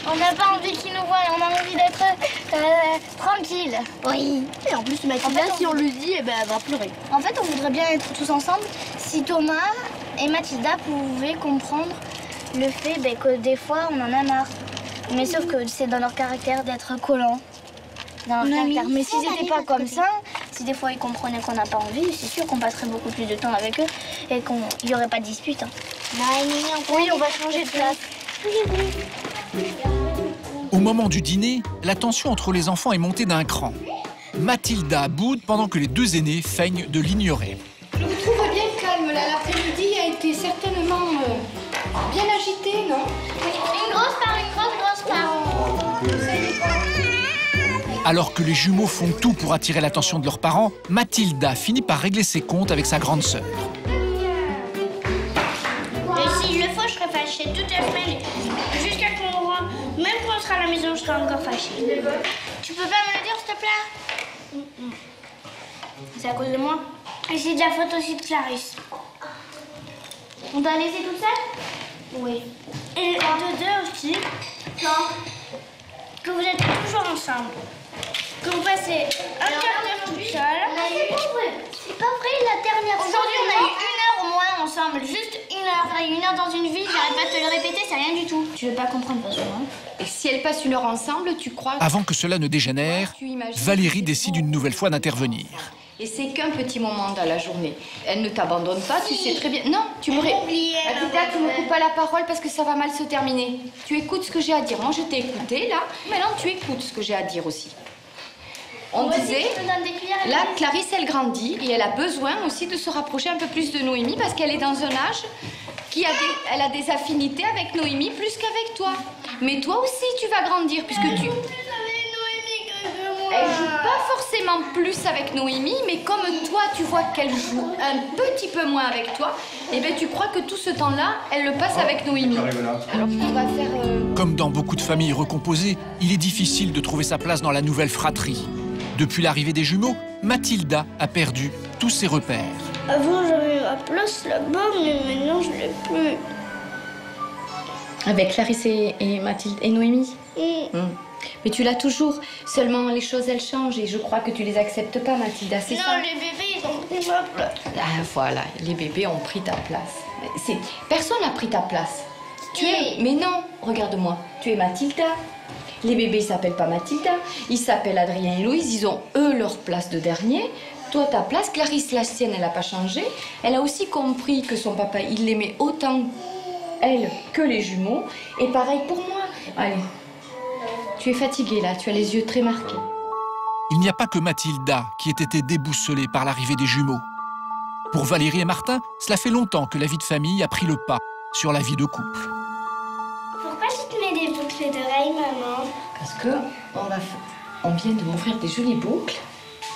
On n'a pas envie qu'ils nous voient, on a envie d'être tranquille. Oui. Et en plus, Mathilda, si on le dit, elle va pleurer. En fait, on voudrait bien être tous ensemble si Thomas et Mathilda pouvaient comprendre le fait que des fois, on en a marre. Mais sauf que c'est dans leur caractère d'être collants. Dans leur caractère. Mais s'ils n'étaient pas comme ça, si des fois ils comprenaient qu'on n'a pas envie, c'est sûr qu'on passerait beaucoup plus de temps avec eux et qu'il n'y aurait pas de dispute. Hein. Oui, on va changer de place. Au moment du dîner, la tension entre les enfants est montée d'un cran. Mathilda boude pendant que les deux aînés feignent de l'ignorer. Je vous trouve bien calme là. L'après-midi a été certainement bien agité, non? Une grosse part. Alors que les jumeaux font tout pour attirer l'attention de leurs parents, Mathilda finit par régler ses comptes avec sa grande sœur. Et s'il le faut, je serai fâchée toute la semaine jusqu'à qu'on voit. Même quand on sera à la maison, je serai encore fâchée. Tu peux pas me le dire, s'il te plaît? C'est à cause de moi. Et c'est de la faute aussi de Clarisse. On t'a laissé toute seule? Oui. Et de deux aussi? Non. Que vous êtes toujours ensemble. Que vous passez un quart d'heure toute seule. C'est pas vrai, la dernière fois. Aujourd'hui, on a eu 1 heure au moins ensemble. Juste 1 heure. On a eu 1 heure dans une vie, j'arrête pas de te le répéter, c'est rien du tout. Tu veux pas comprendre, de toute façon, hein? Et si elles passent 1 heure ensemble, tu crois... Avant que cela ne dégénère, Valérie décide une nouvelle fois d'intervenir. Et c'est qu'un petit moment dans la journée. Elle ne t'abandonne pas, tu sais très bien... Non, tu me... Mathilda, tu me coupes pas la parole parce que ça va mal se terminer. Tu écoutes ce que j'ai à dire. Moi, je t'ai écouté, là. Maintenant, tu écoutes ce que j'ai à dire aussi. On disait, là, Clarisse, elle grandit et elle a besoin aussi de se rapprocher un peu plus de Noémie parce qu'elle est dans un âge elle a des affinités avec Noémie plus qu'avec toi. Mais toi aussi, tu vas grandir puisque tu... Elle joue pas forcément plus avec Noémie, mais comme toi, tu vois qu'elle joue un petit peu moins avec toi, et bien tu crois que tout ce temps-là, elle le passe avec Noémie. Alors on va faire... Comme dans beaucoup de familles recomposées, il est difficile de trouver sa place dans la nouvelle fratrie. Depuis l'arrivée des jumeaux, Mathilda a perdu tous ses repères. Avant, j'avais ma place là-bas, mais maintenant, je l'ai plus. Avec Clarisse et Mathilde et Noémie. Mais tu l'as toujours. Seulement, les choses, elles changent et je crois que tu les acceptes pas, Mathilda, c'est ça? Non, les bébés, ils ont pris ma place. Ah, voilà, les bébés ont pris ta place. Personne n'a pris ta place. Tu es... Mais non, regarde-moi, tu es Mathilda. Les bébés, ils s'appellent pas Mathilda, ils s'appellent Adrien et Louise, ils ont eux leur place de dernier. Toi, ta place, Clarisse, la sienne, elle n'a pas changé. Elle a aussi compris que son papa, il l'aimait autant, elle, que les jumeaux. Et pareil pour moi. Allez, tu es fatiguée là, tu as les yeux très marqués. Il n'y a pas que Mathilda qui ait été déboussolée par l'arrivée des jumeaux. Pour Valérie et Martin, cela fait longtemps que la vie de famille a pris le pas sur la vie de couple. Pourquoi tu te mets des boucles d'oreilles, maman? Parce que on vient de m'offrir des jolies boucles.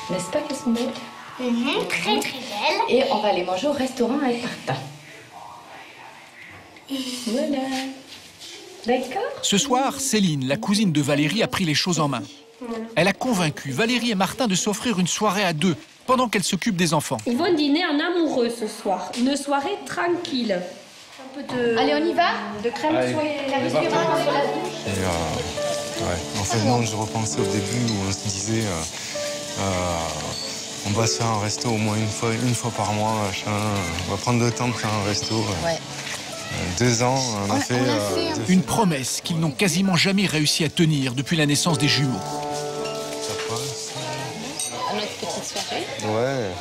N'est-ce pas qu'elles sont belles? Très très belle. Et on va aller manger au restaurant avec Martin. Voilà. D'accord. Ce soir, Céline, la cousine de Valérie, a pris les choses en main. Elle a convaincu Valérie et Martin de s'offrir une soirée à deux, pendant qu'elle s'occupe des enfants. Ils vont dîner en amoureux ce soir. Une soirée tranquille. Un peu de... Allez, on y va? De crème sur la douche. En fait, non, je repensais au début où on se disait on va se faire un resto au moins une fois par mois, machin. On va prendre le temps de faire un resto. 2 ans, on a fait... Une promesse qu'ils n'ont quasiment jamais réussi à tenir depuis la naissance des jumeaux. À notre petite soirée. Ouais,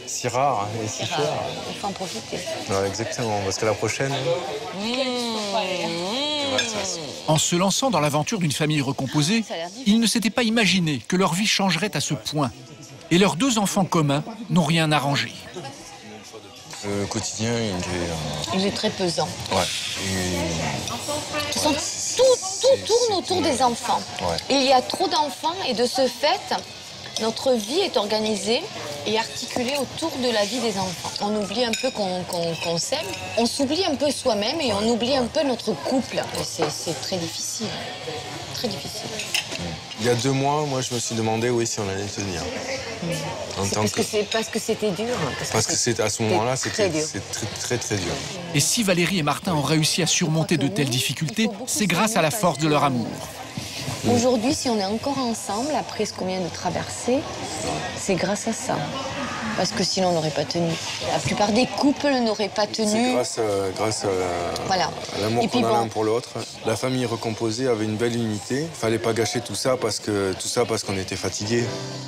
si rare et si cher. Il faut en profiter. Ouais, exactement, parce que la prochaine... En se lançant dans l'aventure d'une famille recomposée, ils ne s'étaient pas imaginé que leur vie changerait à ce point. Et leurs 2 enfants communs n'ont rien arrangé. Le quotidien, il est très pesant. Ouais. Tout tourne autour des enfants. Ouais. Il y a trop d'enfants et de ce fait, notre vie est organisée et articulée autour de la vie des enfants. On oublie un peu qu'on s'aime, on s'oublie un peu soi-même et on oublie un peu notre couple. C'est très difficile. Très difficile. Il y a 2 mois, moi, je me suis demandé si on allait tenir. Parce que c'était dur. Parce que à ce moment-là, c'était très dur. Et si Valérie et Martin ont réussi à surmonter de telles difficultés, c'est grâce à la force de leur amour. Aujourd'hui, si on est encore ensemble, après ce qu'on vient de traverser, c'est grâce à ça. Parce que sinon, on n'aurait pas tenu. La plupart des couples n'auraient pas tenu. C'est grâce à l'amour qu'on a l'un pour l'autre. La famille recomposée avait une belle unité. Il fallait pas gâcher tout ça parce qu'on était fatigués.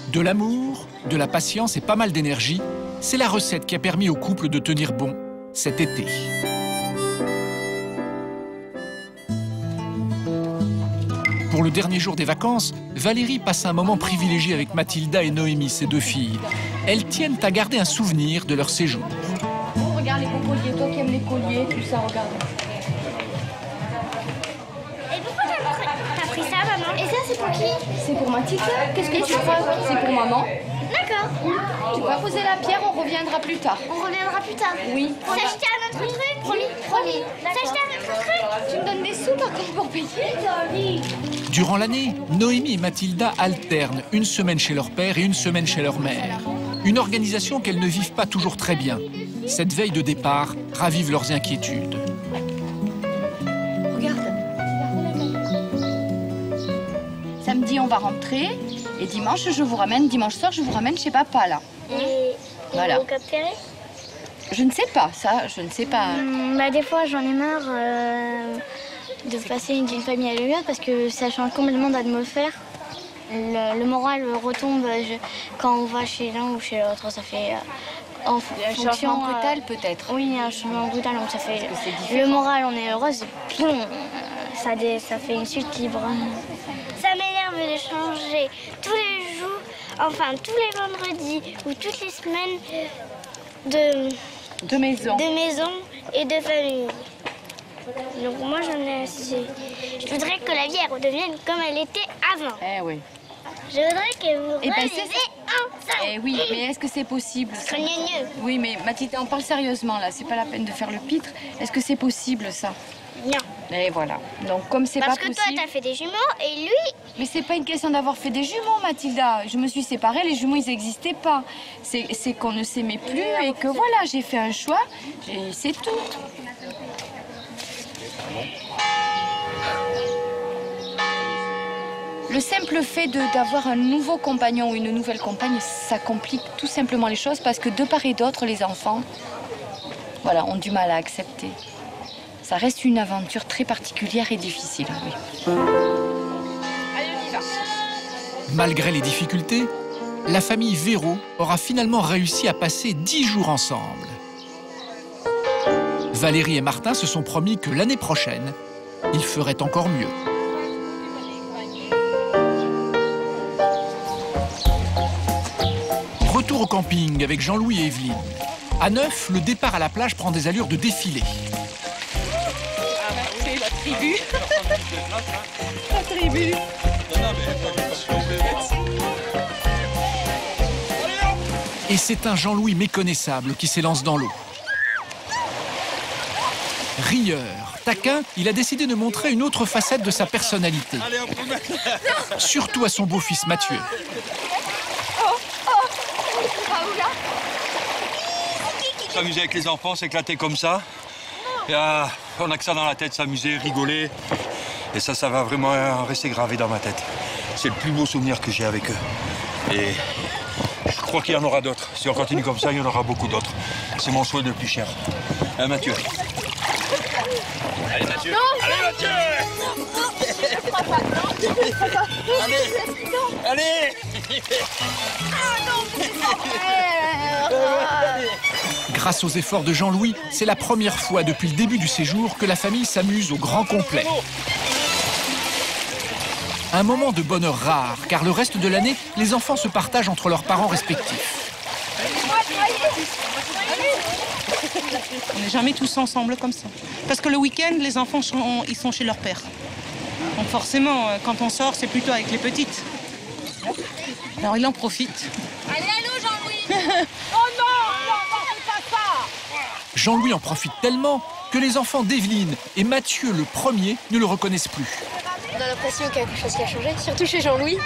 De l'amour, de la patience et pas mal d'énergie, c'est la recette qui a permis au couple de tenir bon cet été. Pour le dernier jour des vacances, Valérie passe un moment privilégié avec Mathilda et Noémie, ses 2 filles. Elles tiennent à garder un souvenir de leur séjour. Oh, regarde les beaux colliers, toi qui aimes les colliers, tout ça, regarde. Et pourquoi t'as pris ça, maman? Et ça, c'est pour qui? C'est pour Mathilda. Qu'est-ce que tu crois? C'est pour maman. D'accord. Tu vas poser la pierre, on reviendra plus tard. On reviendra plus tard? Oui. S'acheter un autre truc? Promis. S'acheter un autre truc? Tu me donnes des sous par contre pour payer? Durant l'année, Noémie et Mathilda alternent une semaine chez leur père et une semaine chez leur mère. Une organisation qu'elles ne vivent pas toujours très bien. Cette veille de départ ravive leurs inquiétudes. Regarde. Samedi, on va rentrer. Et dimanche soir, je vous ramène chez papa, là. Et voilà. vous capterez? Je ne sais pas, ça, je ne sais pas. Des fois, j'en ai marre de passer d'une famille à l'autre parce que ça change complètement d'atmosphère. Le moral retombe quand on va chez l'un ou chez l'autre. Ça fait un changement brutal peut-être. Oui, un changement brutal. Donc ça fait le moral, on est heureuse. Ça fait une chute libre. Ça m'énerve de changer tous les jours, enfin tous les vendredis ou toutes les semaines de maison et de famille. Donc moi j'en ai assez. Je voudrais que la vie elle redevienne comme elle était avant. Eh oui. Je voudrais que vous reviviez ensemble. Eh oui, mais est-ce que c'est possible ça? Oui, mais Mathilde, on parle sérieusement là, c'est pas la peine de faire le pitre. Est-ce que c'est possible ça? Non. Et voilà. Donc comme c'est pas possible... Parce que toi t'as fait des jumeaux et lui... Mais c'est pas une question d'avoir fait des jumeaux, Mathilda. Je me suis séparée, les jumeaux ils n'existaient pas. C'est qu'on ne s'aimait plus et que voilà, j'ai fait un choix, c'est tout. Le simple fait d'avoir un nouveau compagnon ou une nouvelle compagne, ça complique tout simplement les choses parce que de part et d'autre, les enfants, voilà, ont du mal à accepter. Ça reste une aventure très particulière et difficile, oui. Allez, on y va. Malgré les difficultés, la famille Véro aura finalement réussi à passer 10 jours ensemble. Valérie et Martin se sont promis que l'année prochaine, ils feraient encore mieux. Retour au camping avec Jean-Louis et Evelyne. À 9, le départ à la plage prend des allures de défilé. C'est la tribu. La tribu. Et c'est un Jean-Louis méconnaissable qui s'élance dans l'eau. Rieur, taquin, il a décidé de montrer une autre facette de sa personnalité. Surtout à son beau-fils Mathieu. S'amuser avec les enfants, s'éclater comme ça. Et, on n'a que ça dans la tête, s'amuser, rigoler. Et ça va vraiment rester gravé dans ma tête. C'est le plus beau souvenir que j'ai avec eux. Et je crois qu'il y en aura d'autres. Si on continue comme ça, il y en aura beaucoup d'autres. C'est mon souhait le plus cher. Hein, Mathieu? Allez, Mathieu! Non, allez, Mathieu! Allez! Grâce aux efforts de Jean-Louis, c'est la première fois depuis le début du séjour que la famille s'amuse au grand complet. Un moment de bonheur rare, car le reste de l'année, les enfants se partagent entre leurs parents respectifs. On n'est jamais tous ensemble comme ça. Parce que le week-end, les enfants ils sont chez leur père. Donc forcément, quand on sort, c'est plutôt avec les petites. Alors il en profite. Allez, allô, Jean-Louis. Oh non, fais pas ça. Jean-Louis en profite tellement que les enfants d'Evelyne et Mathieu, le premier, ne le reconnaissent plus. On a l'impression qu'il y a quelque chose qui a changé, surtout chez Jean-Louis.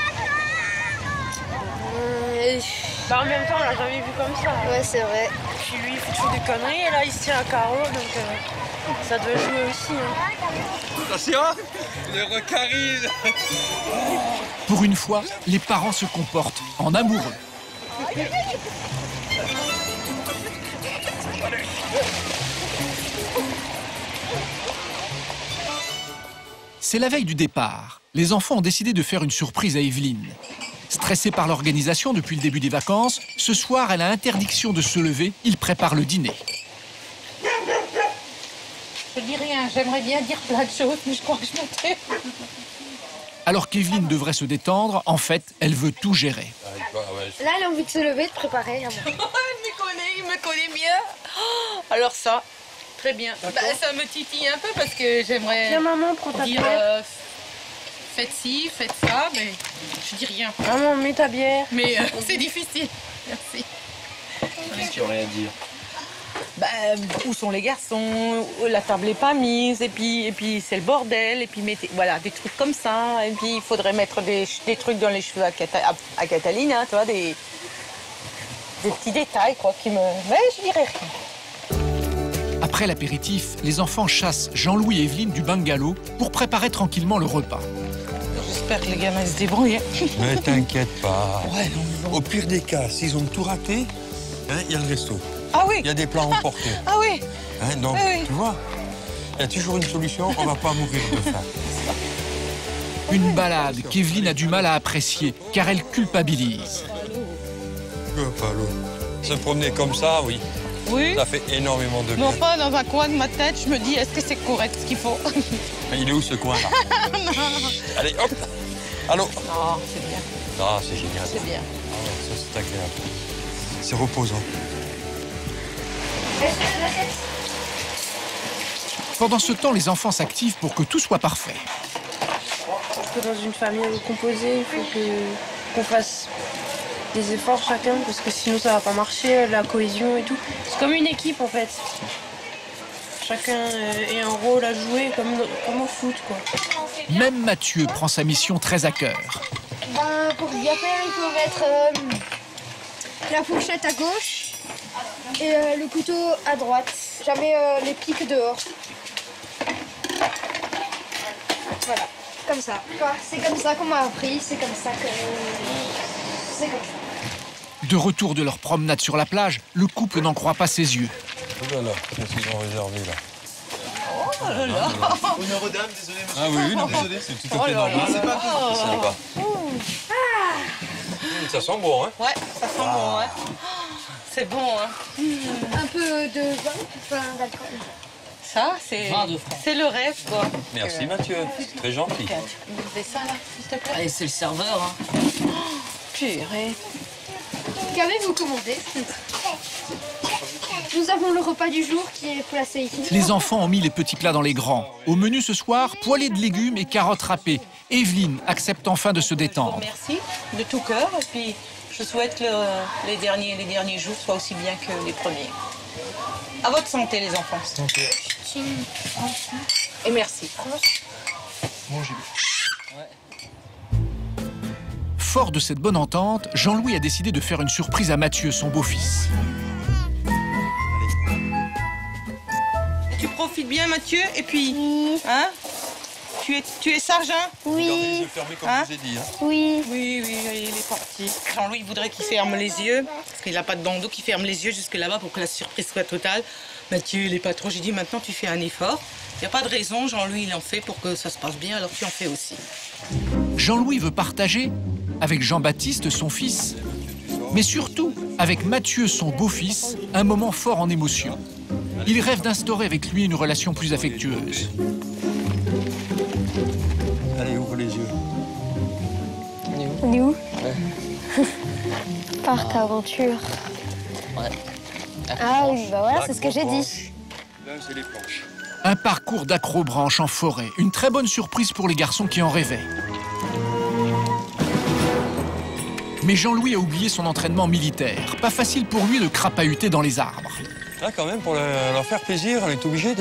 Bah, en même temps, on l'a jamais vu comme ça. Ouais, c'est vrai. Puis lui, il fait toujours des conneries, et là, il se tient à carreau, donc ça doit jouer aussi. Hein. Attention, le recarine. Pour une fois, les parents se comportent en amoureux. C'est la veille du départ. Les enfants ont décidé de faire une surprise à Evelyne. Stressée par l'organisation depuis le début des vacances, ce soir, elle a interdiction de se lever. Il prépare le dîner. Je dis rien, j'aimerais bien dire plein de choses, mais je crois que je me tais. Alors qu'Evelyne devrait se détendre, en fait, elle veut tout gérer. Là, elle a envie de se lever, de préparer. Il me connaît bien. Alors ça, très bien. Bah, ça me titille un peu parce que j'aimerais Tiens, maman, prends ta dire bière. faites ci, faites ça, mais je dis rien. Maman, mets ta bière. Mais c'est difficile. Merci. Qu'est-ce qu'il y aurait à dire? Bah, où sont les garçons? La table n'est pas mise, et puis c'est le bordel, et puis mettez, voilà, des trucs comme ça, et puis il faudrait mettre des trucs dans les cheveux à Catalina, hein, tu vois, des petits détails, quoi, qui me... Mais je dirais rien. Après l'apéritif, les enfants chassent Jean-Louis et Evelyne du bungalow pour préparer tranquillement le repas. J'espère que les gamins se débrouillent. Ne t'inquiète pas. Ouais, non, Au pire des cas, s'ils ont tout raté, il y a le resto. Ah oui. Il y a des plats emportés. Ah oui. Donc, oui. tu vois, il y a toujours une solution, on va pas mourir de faim. Une balade qu'Evelyne a du mal à apprécier, car elle culpabilise. Se promener comme ça, oui. Oui. Ça fait énormément de bien. Non, pas dans un coin de ma tête, je me dis, est-ce que c'est correct ce qu'il faut? Il est où ce coin-là? Allez, hop. Allô? Non, c'est bien. Ah, c'est génial. C'est bien. Ah ouais, ça, c'est agréable. C'est reposant. Pendant ce temps, les enfants s'activent pour que tout soit parfait. Parce que dans une famille composée, il faut qu'on fasse des efforts chacun, parce que sinon ça va pas marcher, la cohésion et tout. C'est comme une équipe en fait. Chacun a un rôle à jouer comme au foot, quoi. Même Mathieu prend sa mission très à cœur. Ben, pour bien faire, il faut mettre la fourchette à gauche et le couteau à droite. Jamais les pics dehors. Voilà, comme ça. C'est comme ça qu'on m'a appris, c'est comme ça que... C'est comme ça. De retour de leur promenade sur la plage, le couple n'en croit pas ses yeux. Oh là là, qu'est-ce qu'ils ont réservé là? Oh là là. Honneur aux dames, désolé monsieur. Ah oui, non, désolé, c'est tout à fait normal. C'est pas sympa. Ça sent bon, hein? Ouais, ça sent bon, hein. C'est bon, hein. Un peu de vin, enfin d'alcool. Ça, c'est le rêve, quoi. Merci Mathieu, c'est très gentil. Vous faites ça, là, s'il te plaît? Allez, c'est le serveur, hein. Purée. Qu'avez-vous commandé? Nous avons le repas du jour qui est placé ici. Les enfants ont mis les petits plats dans les grands. Au menu ce soir, poêlée de légumes et carottes râpées. Evelyne accepte enfin de se détendre. Merci de tout cœur et puis je souhaite que les derniers jours soient aussi bien que les premiers. À votre santé les enfants. Santé. Et merci. Mangez bien. Fort de cette bonne entente, Jean-Louis a décidé de faire une surprise à Mathieu, son beau-fils. Tu profites bien Mathieu et puis hein, tu es sage hein? Oui. Gardez les yeux fermés comme je vous ai dit. Hein. Oui. Oui, il est parti. Jean-Louis voudrait qu'il ferme les yeux, parce qu'il n'a pas de bandeau, qu'il ferme les yeux jusque là-bas pour que la surprise soit totale. Mathieu, il est pas trop. J'ai dit maintenant tu fais un effort. Il n'y a pas de raison, Jean-Louis il en fait pour que ça se passe bien, alors tu en fais aussi. Jean-Louis veut partager avec Jean-Baptiste, son fils, mais surtout avec Mathieu, son beau-fils, un moment fort en émotion. Il rêve d'instaurer avec lui une relation plus affectueuse. Allez, ouvre les yeux. On est où? Ouais. Parc aventure. Ouais. Ah oui, bah voilà, c'est ce que j'ai dit. Là, c'est les planches. Un parcours d'accrobranche en forêt. Une très bonne surprise pour les garçons qui en rêvaient. Mais Jean-Louis a oublié son entraînement militaire. Pas facile pour lui de crapahuter dans les arbres. Là, quand même, pour leur faire plaisir, on est obligé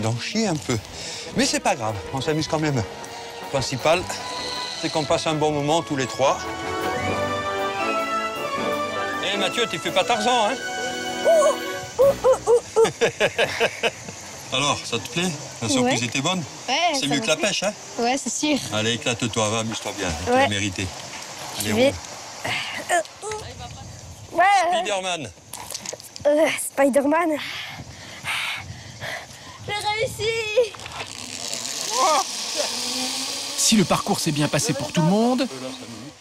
d'en chier un peu. Mais c'est pas grave, on s'amuse quand même. Le principal, c'est qu'on passe un bon moment tous les trois. Eh Mathieu, tu fais pas Tarzan, hein? Alors, ça te plaît? La surprise était bonne? Ouais, c'est mieux que la pêche, hein? Ouais, c'est sûr. Allez, éclate-toi, va, amuse-toi bien, tu Ouais. l'as mérité. Allez, Je vais- roule. Ouais. Spider-Man. Spider-Man. J'ai réussi. Si le parcours s'est bien passé pour tout le monde,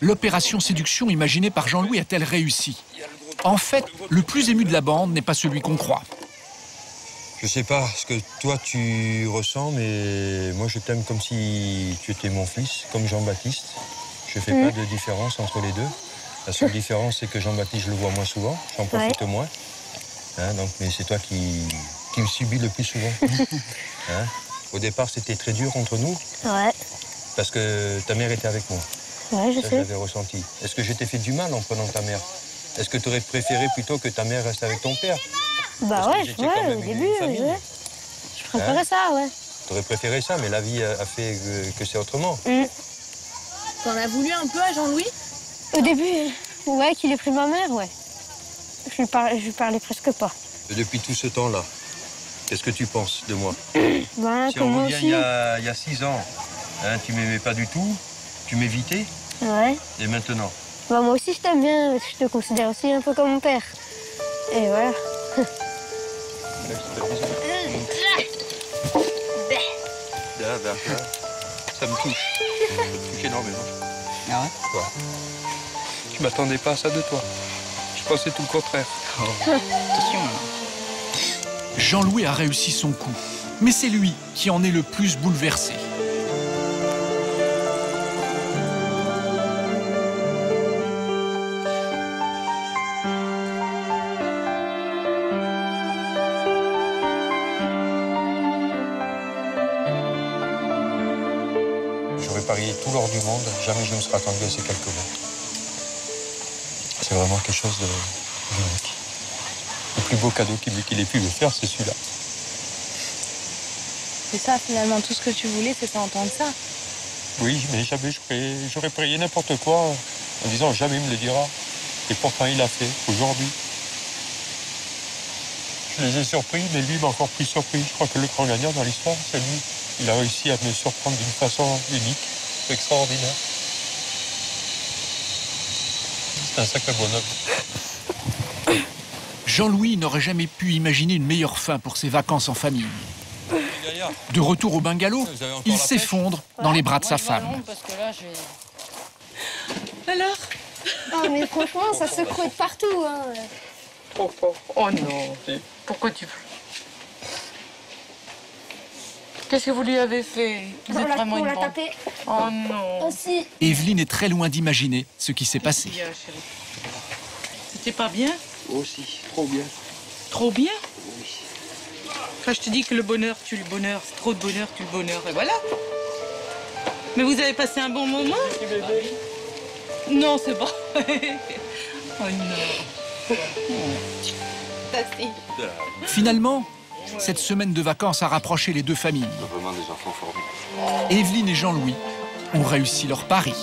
l'opération séduction imaginée par Jean-Louis a-t-elle réussi? En fait, le plus ému de la bande n'est pas celui qu'on croit. Je sais pas ce que toi tu ressens, mais moi je t'aime comme si tu étais mon fils, comme Jean-Baptiste. Je fais pas de différence entre les deux. La seule différence, c'est que Jean-Baptiste, je le vois moins souvent, j'en profite moins. Hein, donc, mais c'est toi qui me subis le plus souvent. Hein? Au départ, c'était très dur entre nous. Ouais. Parce que ta mère était avec moi. Ouais, je Ça, sais. j'avais ressenti. Est-ce que je t'ai fait du mal en prenant ta mère? Est-ce que tu aurais préféré plutôt que ta mère reste avec ton père? Bah Parce que ouais, vous étiez quand même au une début, famille. ouais. Je préférais ça, ouais. Tu aurais préféré ça, mais la vie a fait que c'est autrement. T'en as voulu un peu à Jean-Louis? Au début, ouais, qu'il ait pris ma mère, ouais. Je lui parlais presque pas. Et depuis tout ce temps-là, qu'est-ce que tu penses de moi? Ben, Si comme on moi revient aussi. il y a 6 ans, hein, tu m'aimais pas du tout, tu m'évitais, Ouais. et maintenant? Bah, moi aussi, je t'aime bien. Je te considère aussi un peu comme mon père. Et voilà. Ça me touche. Ça me touche énormément. Ah ouais? Ouais. Je m'attendais pas à ça de toi. Je pensais tout le contraire. Attention. Jean-Louis a réussi son coup, mais c'est lui qui en est le plus bouleversé. J'aurais parié tout l'or du monde, jamais je me serais attendu à ces quelques mots. C'est vraiment quelque chose de unique. Le plus beau cadeau qu'il ait pu me faire, c'est celui-là. C'est ça, finalement, tout ce que tu voulais, c'était entendre ça. Oui, mais jamais j'aurais parié n'importe quoi en disant jamais il me le dira. Et pourtant, il l'a fait aujourd'hui. Je les ai surpris, mais lui m'a encore plus surpris. Je crois que le grand gagnant dans l'histoire, c'est lui. Il a réussi à me surprendre d'une façon unique, extraordinaire. C'est un sacré bonhomme. Jean-Louis n'aurait jamais pu imaginer une meilleure fin pour ses vacances en famille. De retour au bungalow, il s'effondre dans les bras de sa femme. Alors? Ah, mais franchement, ça secoue de partout. Hein. Trop fort. Oh non. Pourquoi tu... Qu'est-ce que vous lui avez fait? Vous êtes vraiment une bande. tapé. Oh non. Aussi. Evelyne est très loin d'imaginer ce qui s'est passé. C'était pas bien? Aussi, trop bien. trop bien. Quand je te dis que le bonheur tue le bonheur, c'est trop de bonheur tue le bonheur, et voilà. Mais vous avez passé un bon moment? Non, c'est pas. Oh non. Finalement, cette semaine de vacances a rapproché les deux familles. Vraiment des enfants formidables. Evelyne et Jean-Louis ont réussi leur pari.